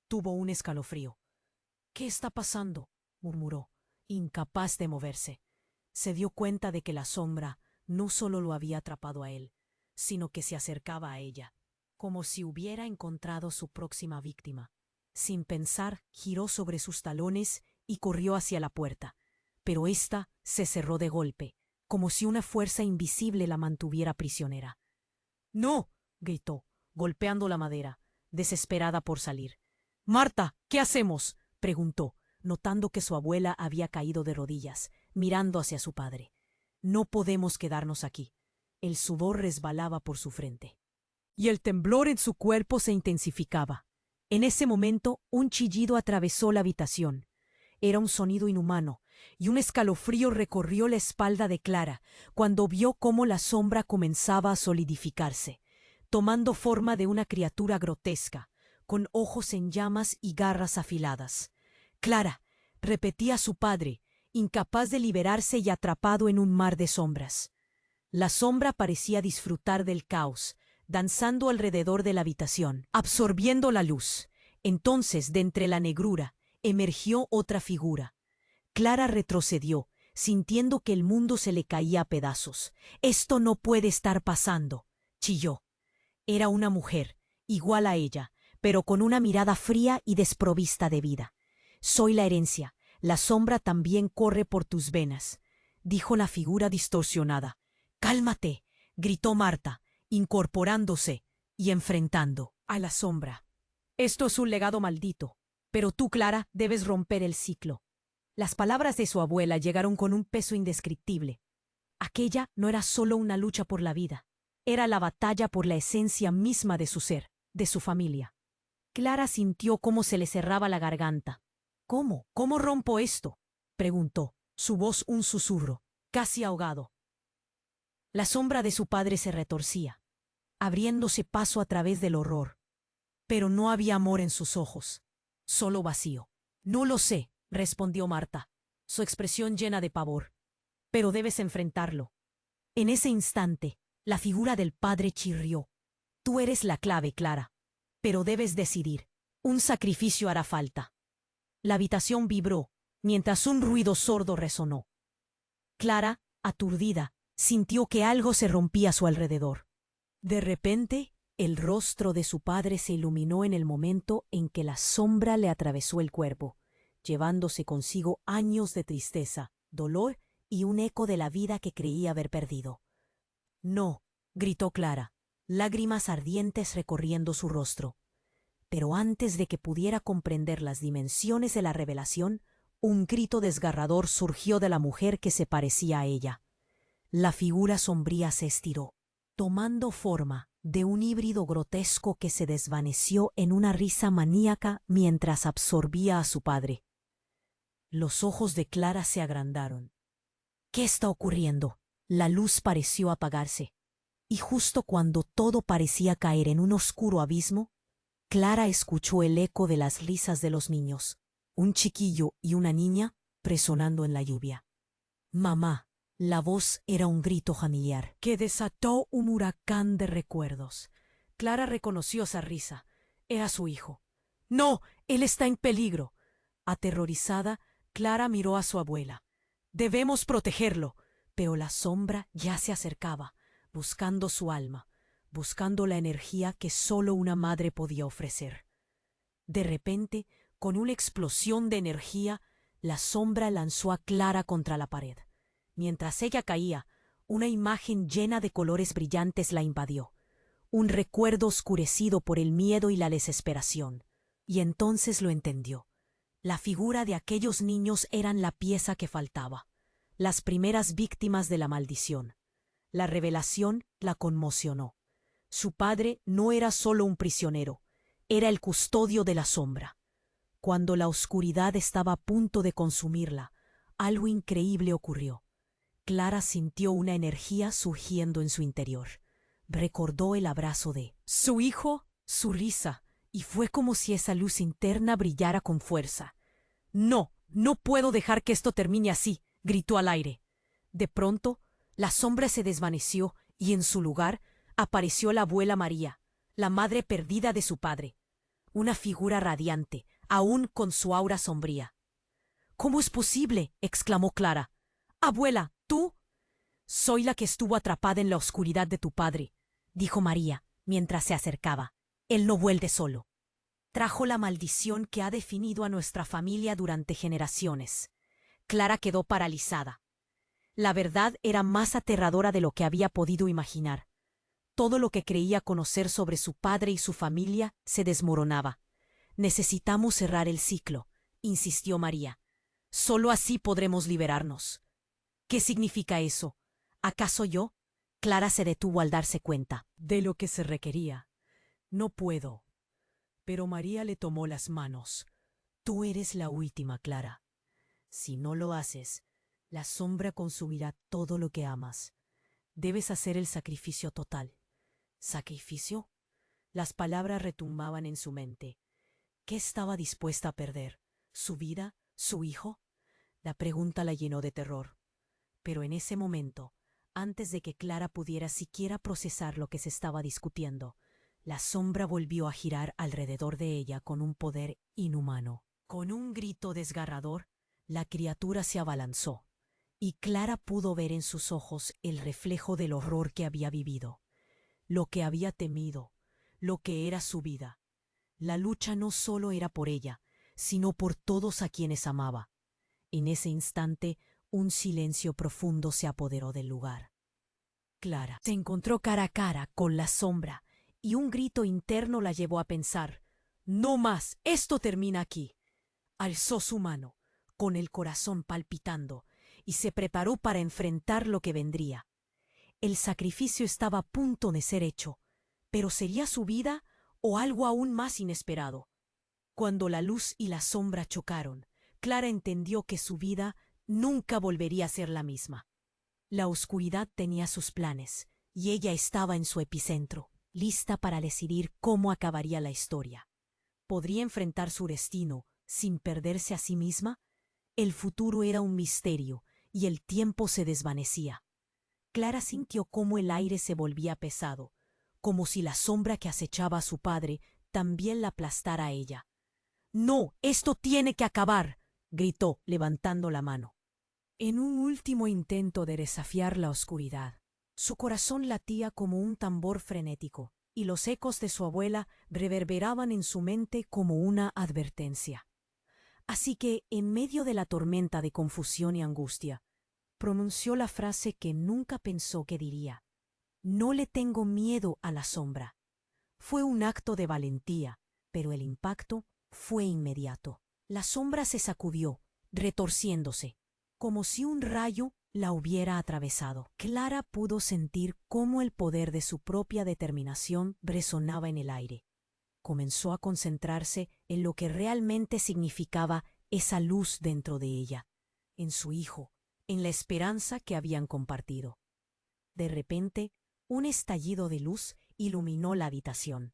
A: Tuvo un escalofrío. «¿Qué está pasando?», murmuró, incapaz de moverse. Se dio cuenta de que la sombra no solo lo había atrapado a él, sino que se acercaba a ella. como si hubiera encontrado su próxima víctima. Sin pensar, giró sobre sus talones y corrió hacia la puerta, pero ésta se cerró de golpe, como si una fuerza invisible la mantuviera prisionera. ¡No! Gritó, golpeando la madera, desesperada por salir. —Marta, ¿qué hacemos? Preguntó, notando que su abuela había caído de rodillas, mirando hacia su padre. No podemos quedarnos aquí. El sudor resbalaba por su frente, y el temblor en su cuerpo se intensificaba. En ese momento, un chillido atravesó la habitación. Era un sonido inhumano, y un escalofrío recorrió la espalda de Clara cuando vio cómo la sombra comenzaba a solidificarse, tomando forma de una criatura grotesca, con ojos en llamas y garras afiladas. Clara, repetía su padre, incapaz de liberarse y atrapado en un mar de sombras. La sombra parecía disfrutar del caos, danzando alrededor de la habitación, absorbiendo la luz. Entonces, de entre la negrura, emergió otra figura. Clara retrocedió, sintiendo que el mundo se le caía a pedazos. «Esto no puede estar pasando», chilló. Era una mujer, igual a ella, pero con una mirada fría y desprovista de vida. «Soy la herencia. La sombra también corre por tus venas», dijo la figura distorsionada. «Cálmate», gritó Marta, incorporándose y enfrentando a la sombra. «Esto es un legado maldito, pero tú, Clara, debes romper el ciclo». Las palabras de su abuela llegaron con un peso indescriptible. Aquella no era solo una lucha por la vida, era la batalla por la esencia misma de su ser, de su familia. Clara sintió cómo se le cerraba la garganta. «¿Cómo? ¿Cómo rompo esto?», preguntó, su voz un susurro, casi ahogado. La sombra de su padre se retorcía, abriéndose paso a través del horror. Pero no había amor en sus ojos, solo vacío. «No lo sé», respondió Marta, su expresión llena de pavor. «Pero debes enfrentarlo». En ese instante, la figura del padre chirrió. «Tú eres la clave, Clara. Pero debes decidir. Un sacrificio hará falta». La habitación vibró, mientras un ruido sordo resonó. Clara, aturdida, sintió que algo se rompía a su alrededor. De repente, el rostro de su padre se iluminó en el momento en que la sombra le atravesó el cuerpo, llevándose consigo años de tristeza, dolor y un eco de la vida que creía haber perdido. «No», gritó Clara, lágrimas ardientes recorriendo su rostro. Pero antes de que pudiera comprender las dimensiones de la revelación, un grito desgarrador surgió de la mujer que se parecía a ella. La figura sombría se estiró, tomando forma de un híbrido grotesco que se desvaneció en una risa maníaca mientras absorbía a su padre. Los ojos de Clara se agrandaron. «¿Qué está ocurriendo?». La luz pareció apagarse, y justo cuando todo parecía caer en un oscuro abismo, Clara escuchó el eco de las risas de los niños, un chiquillo y una niña resonando en la lluvia. «Mamá». La voz era un grito familiar que desató un huracán de recuerdos. Clara reconoció esa risa. Era su hijo. «No, él está en peligro». Aterrorizada, Clara miró a su abuela. «Debemos protegerlo». Pero la sombra ya se acercaba, buscando su alma, buscando la energía que solo una madre podía ofrecer. De repente, con una explosión de energía, la sombra lanzó a Clara contra la pared. Mientras ella caía, una imagen llena de colores brillantes la invadió, un recuerdo oscurecido por el miedo y la desesperación. Y entonces lo entendió. La figura de aquellos niños eran la pieza que faltaba, las primeras víctimas de la maldición. La revelación la conmocionó. Su padre no era solo un prisionero, era el custodio de la sombra. Cuando la oscuridad estaba a punto de consumirla, algo increíble ocurrió. Clara sintió una energía surgiendo en su interior. Recordó el abrazo de su hijo, su risa, y fue como si esa luz interna brillara con fuerza. «No, no puedo dejar que esto termine así», gritó al aire. De pronto, la sombra se desvaneció y en su lugar apareció la abuela María, la madre perdida de su padre. Una figura radiante, aún con su aura sombría. «¿Cómo es posible?», exclamó Clara. «Abuela, ¿tú?». «Soy la que estuvo atrapada en la oscuridad de tu padre», dijo María, mientras se acercaba. Él no vuelve solo. Trajo la maldición que ha definido a nuestra familia durante generaciones. Clara quedó paralizada. La verdad era más aterradora de lo que había podido imaginar. Todo lo que creía conocer sobre su padre y su familia se desmoronaba. Necesitamos cerrar el ciclo, insistió María. Solo así podremos liberarnos. ¿Qué significa eso? ¿Acaso yo? Clara se detuvo al darse cuenta de lo que se requería. No puedo. Pero María le tomó las manos. Tú eres la última, Clara. Si no lo haces, la sombra consumirá todo lo que amas. Debes hacer el sacrificio total. ¿Sacrificio? Las palabras retumbaban en su mente. ¿Qué estaba dispuesta a perder? ¿Su vida? ¿Su hijo? La pregunta la llenó de terror. Pero en ese momento, antes de que Clara pudiera siquiera procesar lo que se estaba discutiendo, la sombra volvió a girar alrededor de ella con un poder inhumano. Con un grito desgarrador, la criatura se abalanzó, y Clara pudo ver en sus ojos el reflejo del horror que había vivido, lo que había temido, lo que era su vida. La lucha no solo era por ella, sino por todos a quienes amaba. En ese instante, un silencio profundo se apoderó del lugar. Clara se encontró cara a cara con la sombra, y un grito interno la llevó a pensar: «No más, esto termina aquí». Alzó su mano, con el corazón palpitando, y se preparó para enfrentar lo que vendría. El sacrificio estaba a punto de ser hecho, pero ¿sería su vida o algo aún más inesperado? Cuando la luz y la sombra chocaron, Clara entendió que su vida nunca volvería a ser la misma. La oscuridad tenía sus planes, y ella estaba en su epicentro, lista para decidir cómo acabaría la historia. ¿Podría enfrentar su destino sin perderse a sí misma? El futuro era un misterio, y el tiempo se desvanecía. Clara sintió cómo el aire se volvía pesado, como si la sombra que acechaba a su padre también la aplastara a ella. «No, esto tiene que acabar», gritó, levantando la mano. En un último intento de desafiar la oscuridad, su corazón latía como un tambor frenético, y los ecos de su abuela reverberaban en su mente como una advertencia. Así que, en medio de la tormenta de confusión y angustia, pronunció la frase que nunca pensó que diría: «No le tengo miedo a la sombra». Fue un acto de valentía, pero el impacto fue inmediato. La sombra se sacudió, retorciéndose, como si un rayo la hubiera atravesado. Clara pudo sentir cómo el poder de su propia determinación resonaba en el aire. Comenzó a concentrarse en lo que realmente significaba esa luz dentro de ella, en su hijo, en la esperanza que habían compartido. De repente, un estallido de luz iluminó la habitación.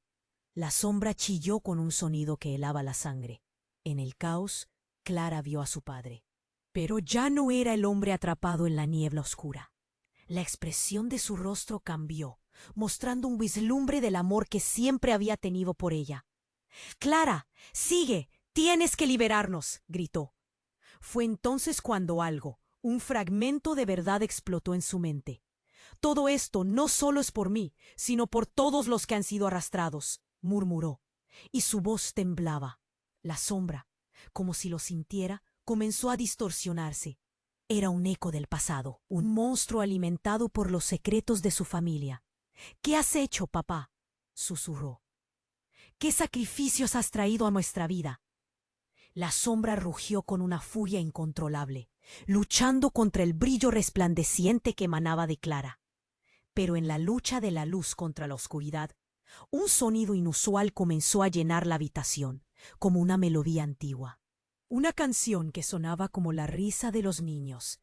A: La sombra chilló con un sonido que helaba la sangre. En el caos, Clara vio a su padre. Pero ya no era el hombre atrapado en la niebla oscura. La expresión de su rostro cambió, mostrando un vislumbre del amor que siempre había tenido por ella. «Clara, sigue, tienes que liberarnos», gritó. Fue entonces cuando algo, un fragmento de verdad, explotó en su mente. «Todo esto no solo es por mí, sino por todos los que han sido arrastrados», murmuró, y su voz temblaba. La sombra, como si lo sintiera, comenzó a distorsionarse. Era un eco del pasado, un monstruo alimentado por los secretos de su familia. «¿Qué has hecho, papá?», susurró. «¿Qué sacrificios has traído a nuestra vida?». La sombra rugió con una furia incontrolable, luchando contra el brillo resplandeciente que emanaba de Clara. Pero en la lucha de la luz contra la oscuridad, un sonido inusual comenzó a llenar la habitación, como una melodía antigua. Una canción que sonaba como la risa de los niños.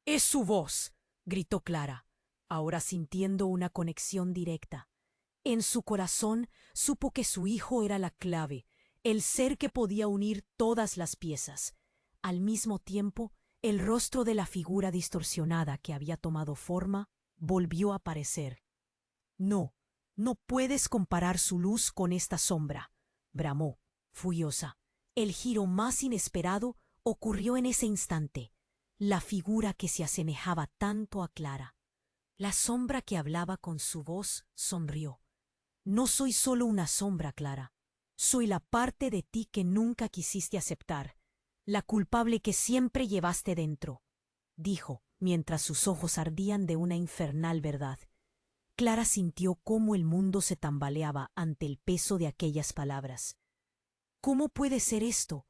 A: «¡Es su voz!», gritó Clara, ahora sintiendo una conexión directa. En su corazón supo que su hijo era la clave, el ser que podía unir todas las piezas. Al mismo tiempo, el rostro de la figura distorsionada que había tomado forma volvió a aparecer. «No, no puedes comparar su luz con esta sombra», bramó, furiosa. El giro más inesperado ocurrió en ese instante. La figura que se asemejaba tanto a Clara, la sombra que hablaba con su voz, sonrió. No soy solo una sombra, Clara. Soy la parte de ti que nunca quisiste aceptar, la culpable que siempre llevaste dentro, dijo, mientras sus ojos ardían de una infernal verdad. Clara sintió cómo el mundo se tambaleaba ante el peso de aquellas palabras. ¿Cómo puede ser esto?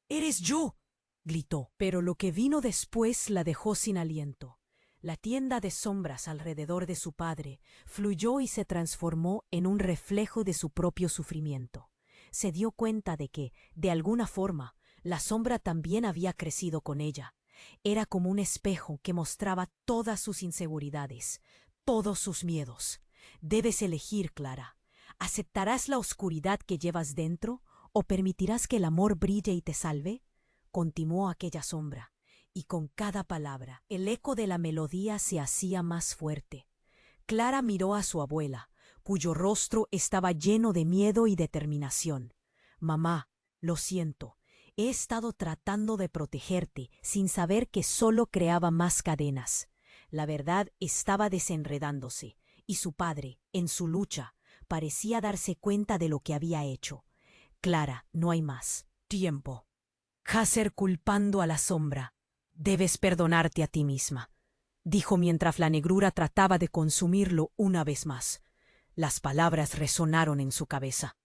A: ¡Eres yo!, gritó. Pero lo que vino después la dejó sin aliento. La tienda de sombras alrededor de su padre fluyó y se transformó en un reflejo de su propio sufrimiento. Se dio cuenta de que, de alguna forma, la sombra también había crecido con ella. Era como un espejo que mostraba todas sus inseguridades, todos sus miedos. Debes elegir, Clara. ¿Aceptarás la oscuridad que llevas dentro o permitirás que el amor brille y te salve? Continuó aquella sombra, y con cada palabra el eco de la melodía se hacía más fuerte. Clara miró a su abuela, cuyo rostro estaba lleno de miedo y determinación. Mamá, lo siento, he estado tratando de protegerte sin saber que solo creaba más cadenas. La verdad estaba desenredándose, y su padre, en su lucha, parecía darse cuenta de lo que había hecho. Clara, no hay más tiempo. Hacer culpando a la sombra. Debes perdonarte a ti misma, dijo mientras la negrura trataba de consumirlo una vez más. Las palabras resonaron en su cabeza.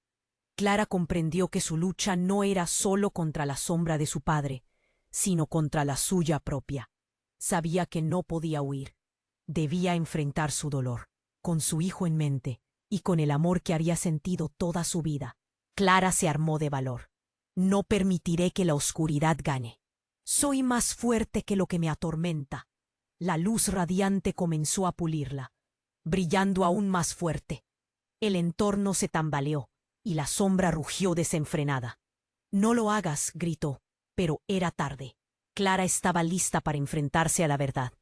A: Clara comprendió que su lucha no era solo contra la sombra de su padre, sino contra la suya propia. Sabía que no podía huir. Debía enfrentar su dolor, con su hijo en mente y con el amor que había sentido toda su vida. Clara se armó de valor. No permitiré que la oscuridad gane. Soy más fuerte que lo que me atormenta. La luz radiante comenzó a pulirla, brillando aún más fuerte. El entorno se tambaleó y la sombra rugió desenfrenada. No lo hagas, gritó, pero era tarde. Clara estaba lista para enfrentarse a la verdad,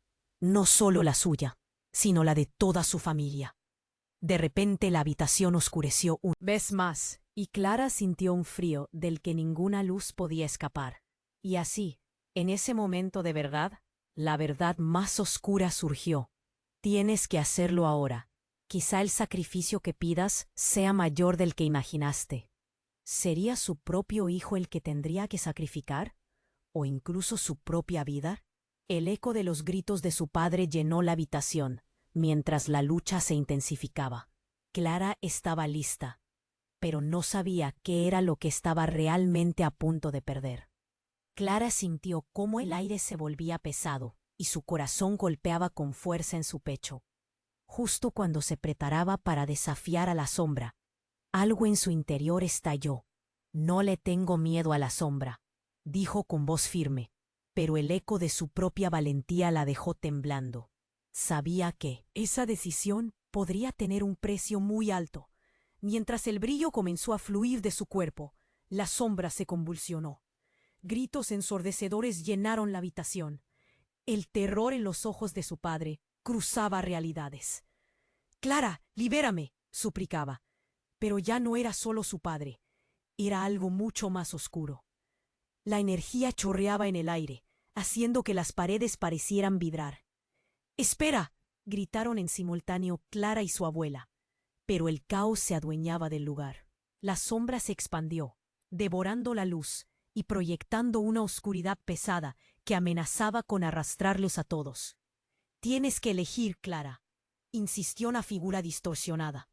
A: no solo la suya, sino la de toda su familia. De repente la habitación oscureció una vez más, y Clara sintió un frío del que ninguna luz podía escapar. Y así, en ese momento de verdad, la verdad más oscura surgió. Tienes que hacerlo ahora. Quizá el sacrificio que pidas sea mayor del que imaginaste. ¿Sería su propio hijo el que tendría que sacrificar? ¿O incluso su propia vida? El eco de los gritos de su padre llenó la habitación, mientras la lucha se intensificaba. Clara estaba lista, pero no sabía qué era lo que estaba realmente a punto de perder. Clara sintió cómo el aire se volvía pesado y su corazón golpeaba con fuerza en su pecho. Justo cuando se preparaba para desafiar a la sombra, algo en su interior estalló. No le tengo miedo a la sombra, dijo con voz firme, pero el eco de su propia valentía la dejó temblando. Sabía que esa decisión podría tener un precio muy alto. Mientras el brillo comenzó a fluir de su cuerpo, la sombra se convulsionó. Gritos ensordecedores llenaron la habitación. El terror en los ojos de su padre cruzaba realidades. «Clara, libérame», suplicaba. Pero ya no era solo su padre, era algo mucho más oscuro. La energía chorreaba en el aire, haciendo que las paredes parecieran vibrar. «¡Espera!», gritaron en simultáneo Clara y su abuela. Pero el caos se adueñaba del lugar. La sombra se expandió, devorando la luz y proyectando una oscuridad pesada que amenazaba con arrastrarlos a todos. «Tienes que elegir, Clara», insistió una figura distorsionada,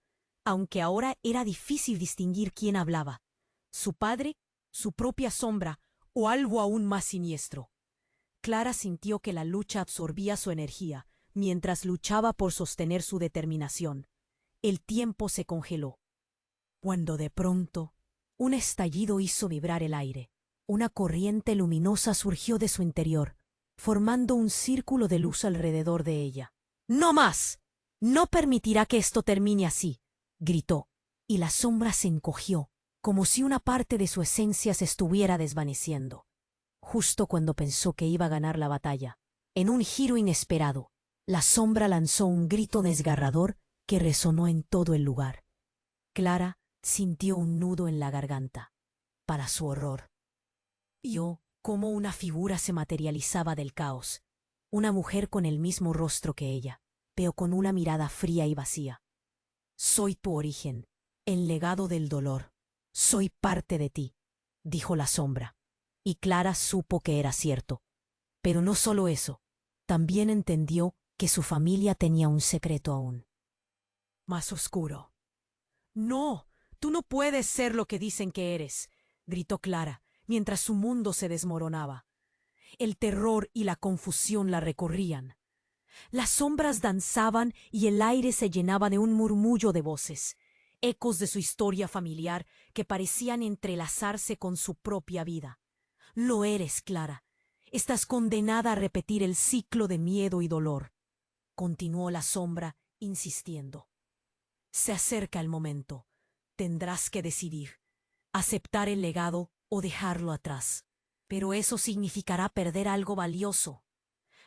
A: aunque ahora era difícil distinguir quién hablaba. Su padre, su propia sombra o algo aún más siniestro. Clara sintió que la lucha absorbía su energía mientras luchaba por sostener su determinación. El tiempo se congeló. Cuando de pronto, un estallido hizo vibrar el aire. Una corriente luminosa surgió de su interior, formando un círculo de luz alrededor de ella. «¡No más! No permitirá que esto termine así», gritó, y la sombra se encogió, como si una parte de su esencia se estuviera desvaneciendo. Justo cuando pensó que iba a ganar la batalla, en un giro inesperado, la sombra lanzó un grito desgarrador que resonó en todo el lugar. Clara sintió un nudo en la garganta. Para su horror, vio cómo una figura se materializaba del caos, una mujer con el mismo rostro que ella, pero con una mirada fría y vacía. «Soy tu origen», El legado del dolor. Soy parte de ti, dijo la sombra. Y Clara supo que era cierto. Pero no solo eso, también entendió que su familia tenía un secreto aún más oscuro. No, tú no puedes ser lo que dicen que eres, gritó Clara, mientras su mundo se desmoronaba. El terror y la confusión la recorrían. Las sombras danzaban y el aire se llenaba de un murmullo de voces, ecos de su historia familiar que parecían entrelazarse con su propia vida. Lo eres, Clara. Estás condenada a repetir el ciclo de miedo y dolor, continuó la sombra, insistiendo. Se acerca el momento. Tendrás que decidir, aceptar el legado o dejarlo atrás. Pero eso significará perder algo valioso.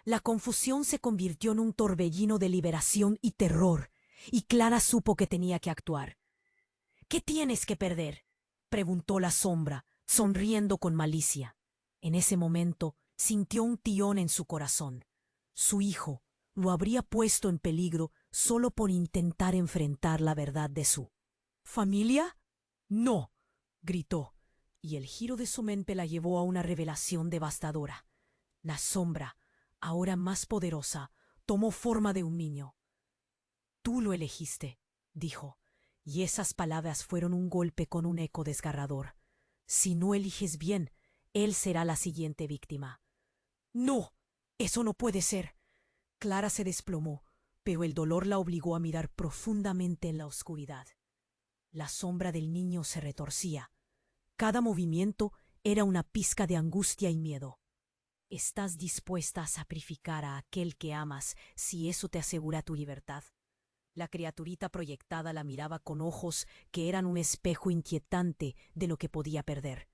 A: La confusión se convirtió en un torbellino de liberación y terror, y Clara supo que tenía que actuar. ¿Qué tienes que perder?, preguntó la sombra, sonriendo con malicia. En ese momento sintió un tirón en su corazón. Su hijo lo habría puesto en peligro solo por intentar enfrentar la verdad de su ¿familia? No, gritó, y el giro de su mente la llevó a una revelación devastadora. La sombra, ahora más poderosa, tomó forma de un niño. Tú lo elegiste, dijo, y esas palabras fueron un golpe con un eco desgarrador. Si no eliges bien, él será la siguiente víctima. No, eso no puede ser. Clara se desplomó, pero el dolor la obligó a mirar profundamente en la oscuridad. La sombra del niño se retorcía. Cada movimiento era una pizca de angustia y miedo. ¿Estás dispuesta a sacrificar a aquel que amas si eso te asegura tu libertad? La criaturita proyectada la miraba con ojos que eran un espejo inquietante de lo que podía perder.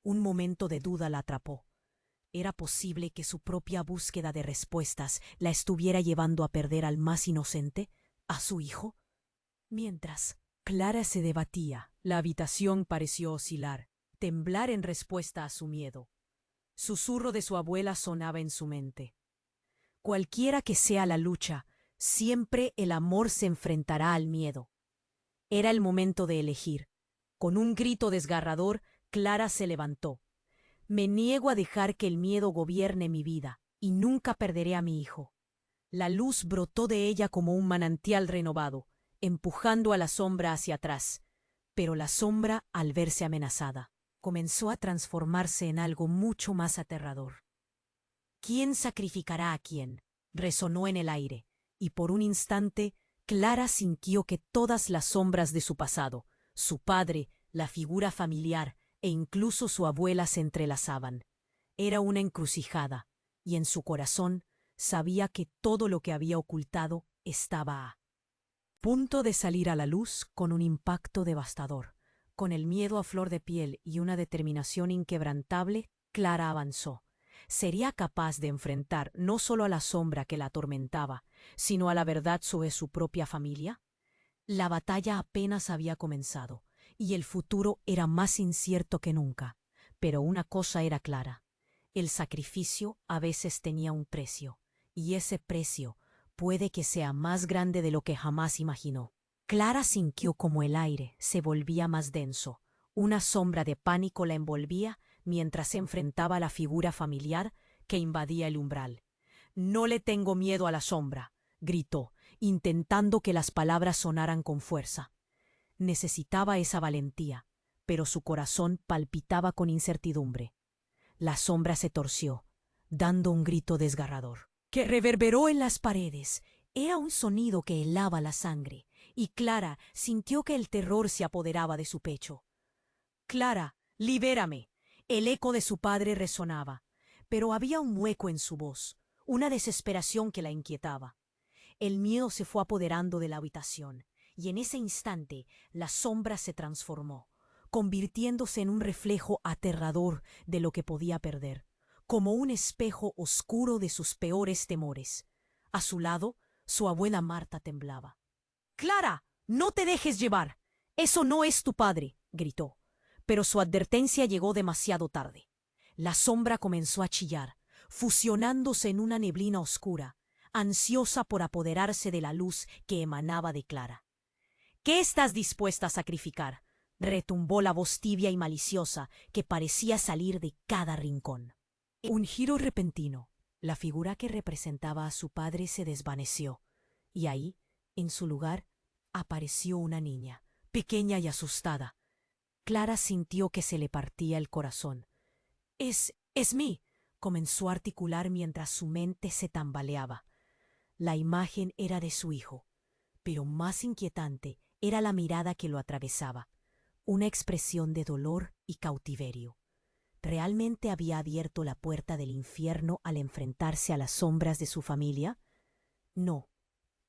A: Un momento de duda la atrapó. ¿Era posible que su propia búsqueda de respuestas la estuviera llevando a perder al más inocente, a su hijo? Mientras Clara se debatía, la habitación pareció oscilar, temblar en respuesta a su miedo. Susurro de su abuela sonaba en su mente. Cualquiera que sea la lucha, siempre el amor se enfrentará al miedo. Era el momento de elegir. Con un grito desgarrador, Clara se levantó. Me niego a dejar que el miedo gobierne mi vida, y nunca perderé a mi hijo. La luz brotó de ella como un manantial renovado, empujando a la sombra hacia atrás. Pero la sombra, al verse amenazada, comenzó a transformarse en algo mucho más aterrador. ¿Quién sacrificará a quién?, resonó en el aire, y por un instante Clara sintió que todas las sombras de su pasado, su padre, la figura familiar e incluso su abuela se entrelazaban. Era una encrucijada, y en su corazón sabía que todo lo que había ocultado estaba a punto de salir a la luz con un impacto devastador. Con el miedo a flor de piel y una determinación inquebrantable, Clara avanzó. Sería capaz de enfrentar no solo a la sombra que la atormentaba, sino a la verdad sobre su propia familia. La batalla apenas había comenzado, y el futuro era más incierto que nunca. Pero una cosa era clara: el sacrificio a veces tenía un precio, y ese precio puede que sea más grande de lo que jamás imaginó. Clara sintió como el aire se volvía más denso. Una sombra de pánico la envolvía mientras se enfrentaba a la figura familiar que invadía el umbral. «No le tengo miedo a la sombra», gritó, intentando que las palabras sonaran con fuerza. Necesitaba esa valentía, pero su corazón palpitaba con incertidumbre. La sombra se torció, dando un grito desgarrador, que reverberó en las paredes. Era un sonido que helaba la sangre, y Clara sintió que el terror se apoderaba de su pecho. «Clara, libérame». El eco de su padre resonaba, pero había un hueco en su voz, una desesperación que la inquietaba. El miedo se fue apoderando de la habitación, y en ese instante la sombra se transformó, convirtiéndose en un reflejo aterrador de lo que podía perder, como un espejo oscuro de sus peores temores. A su lado, su abuela Marta temblaba. «Clara, no te dejes llevar. Eso no es tu padre», gritó. Pero su advertencia llegó demasiado tarde. La sombra comenzó a chillar, fusionándose en una neblina oscura, ansiosa por apoderarse de la luz que emanaba de Clara. ¿Qué estás dispuesta a sacrificar? Retumbó la voz tibia y maliciosa que parecía salir de cada rincón. Un giro repentino. La figura que representaba a su padre se desvaneció, y ahí, en su lugar, apareció una niña, pequeña y asustada. Clara sintió que se le partía el corazón. Es mí, comenzó a articular mientras su mente se tambaleaba. La imagen era de su hijo, pero más inquietante era la mirada que lo atravesaba, una expresión de dolor y cautiverio. ¿Realmente había abierto la puerta del infierno al enfrentarse a las sombras de su familia? No,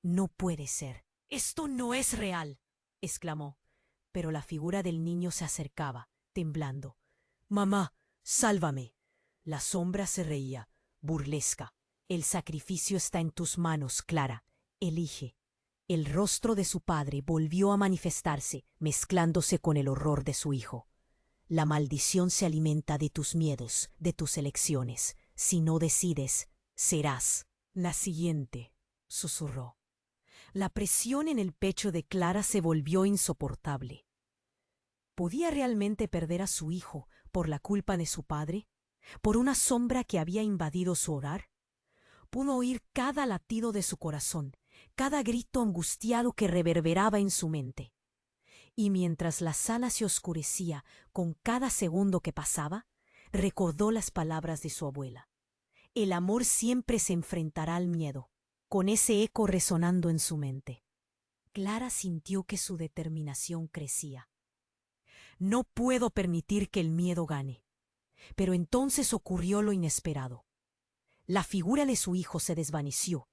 A: no puede ser. Esto no es real, exclamó, pero la figura del niño se acercaba, temblando. Mamá, sálvame. La sombra se reía, burlesca. El sacrificio está en tus manos, Clara. Elige. El rostro de su padre volvió a manifestarse, mezclándose con el horror de su hijo. La maldición se alimenta de tus miedos, de tus elecciones. Si no decides, serás la siguiente, susurró. La presión en el pecho de Clara se volvió insoportable. ¿Podía realmente perder a su hijo por la culpa de su padre? ¿Por una sombra que había invadido su hogar? Pudo oír cada latido de su corazón, cada grito angustiado que reverberaba en su mente. Y mientras la sala se oscurecía con cada segundo que pasaba, recordó las palabras de su abuela. El amor siempre se enfrentará al miedo, con ese eco resonando en su mente. Clara sintió que su determinación crecía. No puedo permitir que el miedo gane. Pero entonces ocurrió lo inesperado. La figura de su hijo se desvaneció,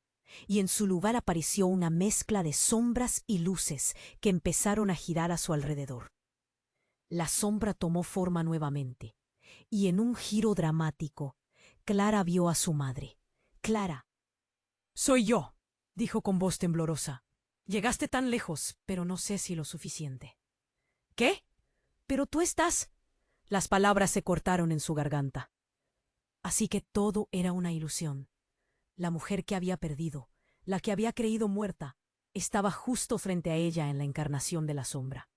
A: y en su lugar apareció una mezcla de sombras y luces que empezaron a girar a su alrededor. La sombra tomó forma nuevamente, y en un giro dramático, Clara vio a su madre. Clara. Soy yo, dijo con voz temblorosa. Llegaste tan lejos, pero no sé si lo suficiente. ¿Qué? Pero tú estás... Las palabras se cortaron en su garganta. Así que todo era una ilusión. La mujer que había perdido, la que había creído muerta, estaba justo frente a ella en la encarnación de la sombra.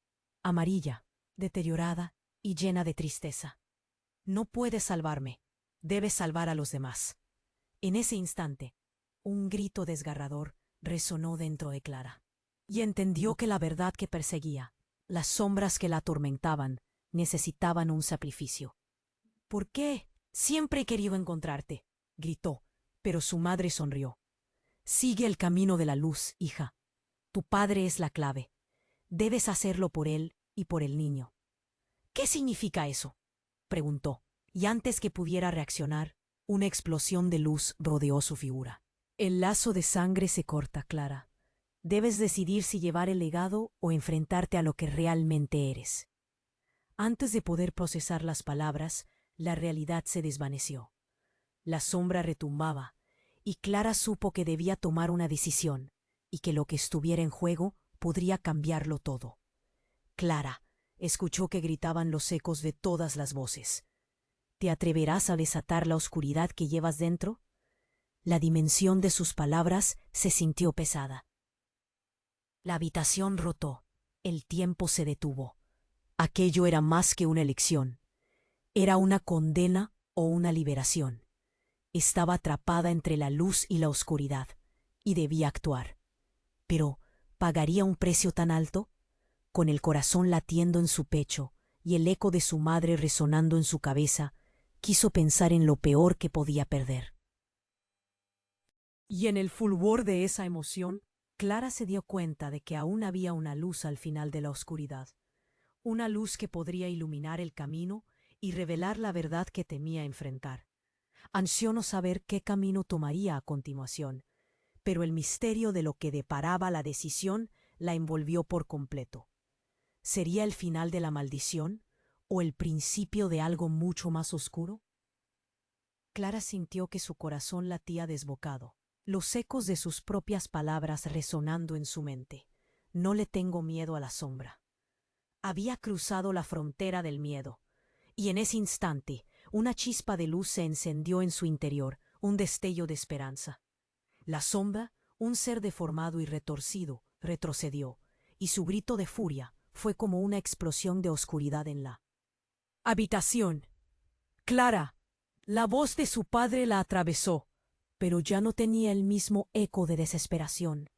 A: Amarilla, deteriorada y llena de tristeza. No puedes salvarme, debes salvar a los demás. En ese instante, un grito desgarrador resonó dentro de Clara, y entendió que la verdad que perseguía, las sombras que la atormentaban, necesitaban un sacrificio. ¿Por qué? Siempre he querido encontrarte, gritó, pero su madre sonrió. Sigue el camino de la luz, hija. Tu padre es la clave. Debes hacerlo por él y por el niño. ¿Qué significa eso? Preguntó, y antes que pudiera reaccionar, una explosión de luz rodeó su figura. El lazo de sangre se corta, Clara. Debes decidir si llevar el legado o enfrentarte a lo que realmente eres. Antes de poder procesar las palabras, la realidad se desvaneció. La sombra retumbaba, y Clara supo que debía tomar una decisión, y que lo que estuviera en juego podría cambiarlo todo. Clara, escuchó que gritaban los ecos de todas las voces. ¿Te atreverás a desatar la oscuridad que llevas dentro? La dimensión de sus palabras se sintió pesada. La habitación rotó. El tiempo se detuvo. Aquello era más que una elección. Era una condena o una liberación. Estaba atrapada entre la luz y la oscuridad, y debía actuar. Pero, ¿pagaría un precio tan alto? Con el corazón latiendo en su pecho y el eco de su madre resonando en su cabeza, quiso pensar en lo peor que podía perder. Y en el fulgor de esa emoción, Clara se dio cuenta de que aún había una luz al final de la oscuridad, una luz que podría iluminar el camino y revelar la verdad que temía enfrentar. Ansió no saber qué camino tomaría a continuación, pero el misterio de lo que deparaba la decisión la envolvió por completo. ¿Sería el final de la maldición o el principio de algo mucho más oscuro? Clara sintió que su corazón latía desbocado, los ecos de sus propias palabras resonando en su mente. No le tengo miedo a la sombra. Había cruzado la frontera del miedo, y en ese instante una chispa de luz se encendió en su interior, un destello de esperanza. La sombra, un ser deformado y retorcido, retrocedió, y su grito de furia fue como una explosión de oscuridad en la habitación. Clara, la voz de su padre la atravesó, pero ya no tenía el mismo eco de desesperación.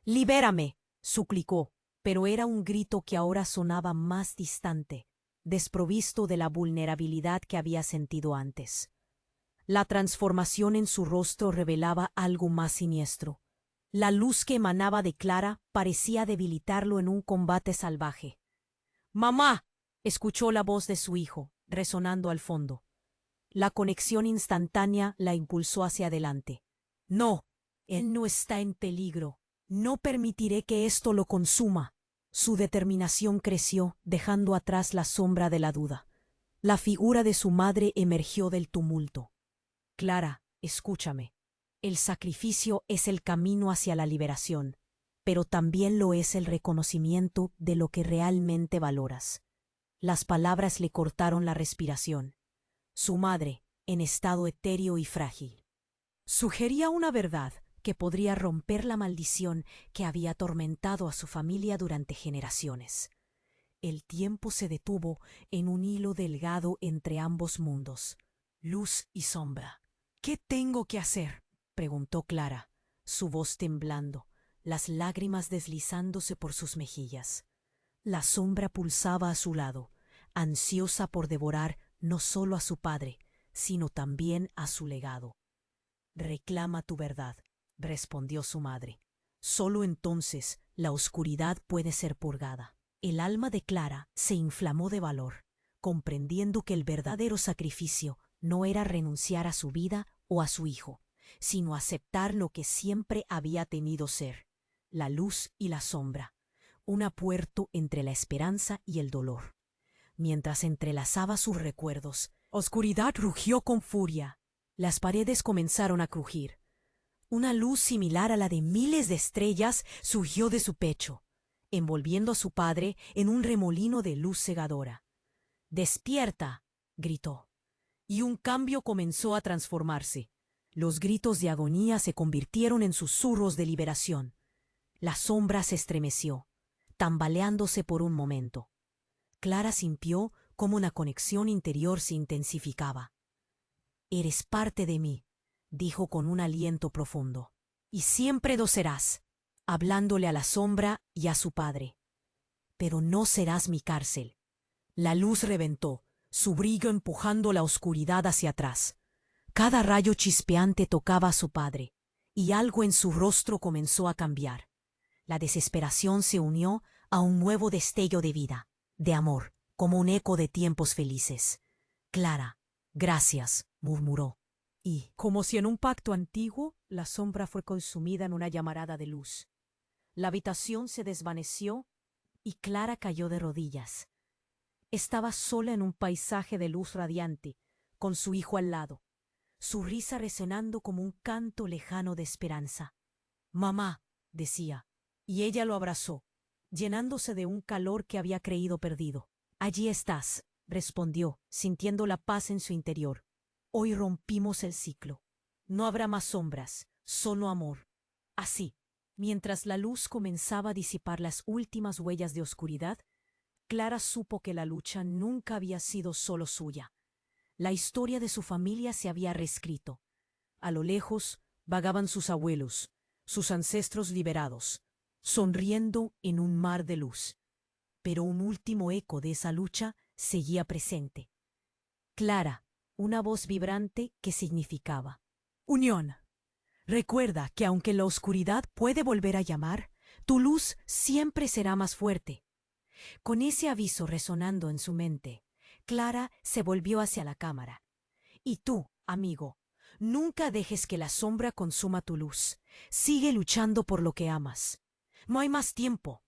A: «¡Libérame!», suplicó, pero era un grito que ahora sonaba más distante, desprovisto de la vulnerabilidad que había sentido antes. La transformación en su rostro revelaba algo más siniestro. La luz que emanaba de Clara parecía debilitarlo en un combate salvaje. «¡Mamá!», escuchó la voz de su hijo, resonando al fondo. La conexión instantánea la impulsó hacia adelante. «No, él no está en peligro. No permitiré que esto lo consuma». Su determinación creció, dejando atrás la sombra de la duda. La figura de su madre emergió del tumulto. «Clara, escúchame. El sacrificio es el camino hacia la liberación, pero también lo es el reconocimiento de lo que realmente valoras». Las palabras le cortaron la respiración. Su madre, en estado etéreo y frágil, sugería una verdad que podría romper la maldición que había atormentado a su familia durante generaciones. El tiempo se detuvo en un hilo delgado entre ambos mundos, luz y sombra. «¿Qué tengo que hacer?», preguntó Clara, su voz temblando, las lágrimas deslizándose por sus mejillas. La sombra pulsaba a su lado, ansiosa por devorar no solo a su padre, sino también a su legado. «Reclama tu verdad», respondió su madre. «Solo entonces la oscuridad puede ser purgada». El alma de Clara se inflamó de valor, comprendiendo que el verdadero sacrificio no era renunciar a su vida o a su hijo, sino aceptar lo que siempre había temido ser, la luz y la sombra, un apuerto entre la esperanza y el dolor. Mientras entrelazaba sus recuerdos, Oscuridad rugió con furia. Las paredes comenzaron a crujir. Una luz similar a la de miles de estrellas surgió de su pecho, envolviendo a su padre en un remolino de luz cegadora. «¡Despierta!», gritó. Y un cambio comenzó a transformarse. Los gritos de agonía se convirtieron en susurros de liberación. La sombra se estremeció, tambaleándose por un momento. Clara sintió cómo una conexión interior se intensificaba. «Eres parte de mí», dijo con un aliento profundo. «Y siempre lo serás», hablándole a la sombra y a su padre. «Pero no serás mi cárcel». La luz reventó, su brillo empujando la oscuridad hacia atrás. Cada rayo chispeante tocaba a su padre, y algo en su rostro comenzó a cambiar. La desesperación se unió a un nuevo destello de vida, de amor, como un eco de tiempos felices. «Clara, gracias», murmuró. Y, como si en un pacto antiguo, la sombra fue consumida en una llamarada de luz. La habitación se desvaneció y Clara cayó de rodillas. Estaba sola en un paisaje de luz radiante, con su hijo al lado, su risa resonando como un canto lejano de esperanza. «Mamá», decía, y ella lo abrazó, llenándose de un calor que había creído perdido. «Allí estás», respondió, sintiendo la paz en su interior. «Hoy rompimos el ciclo. No habrá más sombras, solo amor». Así, mientras la luz comenzaba a disipar las últimas huellas de oscuridad, Clara supo que la lucha nunca había sido solo suya. La historia de su familia se había reescrito. A lo lejos vagaban sus abuelos, sus ancestros liberados, sonriendo en un mar de luz. Pero un último eco de esa lucha seguía presente. Clara, una voz vibrante que significaba: «Unión. Recuerda que aunque la oscuridad puede volver a llamar, tu luz siempre será más fuerte». Con ese aviso resonando en su mente, Clara se volvió hacia la cámara. «Y tú, amigo, nunca dejes que la sombra consuma tu luz. Sigue luchando por lo que amas. No hay más tiempo.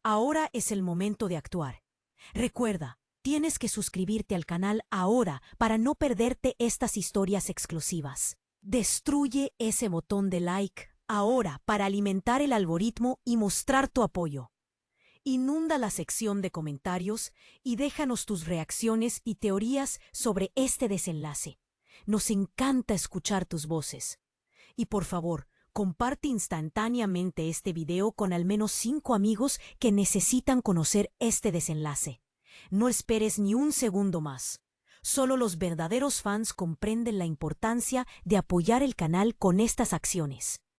A: Ahora es el momento de actuar. Recuerda, tienes que suscribirte al canal ahora para no perderte estas historias exclusivas. Destruye ese botón de like ahora para alimentar el algoritmo y mostrar tu apoyo. Inunda la sección de comentarios y déjanos tus reacciones y teorías sobre este desenlace. Nos encanta escuchar tus voces. Y por favor, Comparte instantáneamente este video con al menos 5 amigos que necesitan conocer este desenlace. No esperes ni un segundo más. Solo los verdaderos fans comprenden la importancia de apoyar el canal con estas acciones.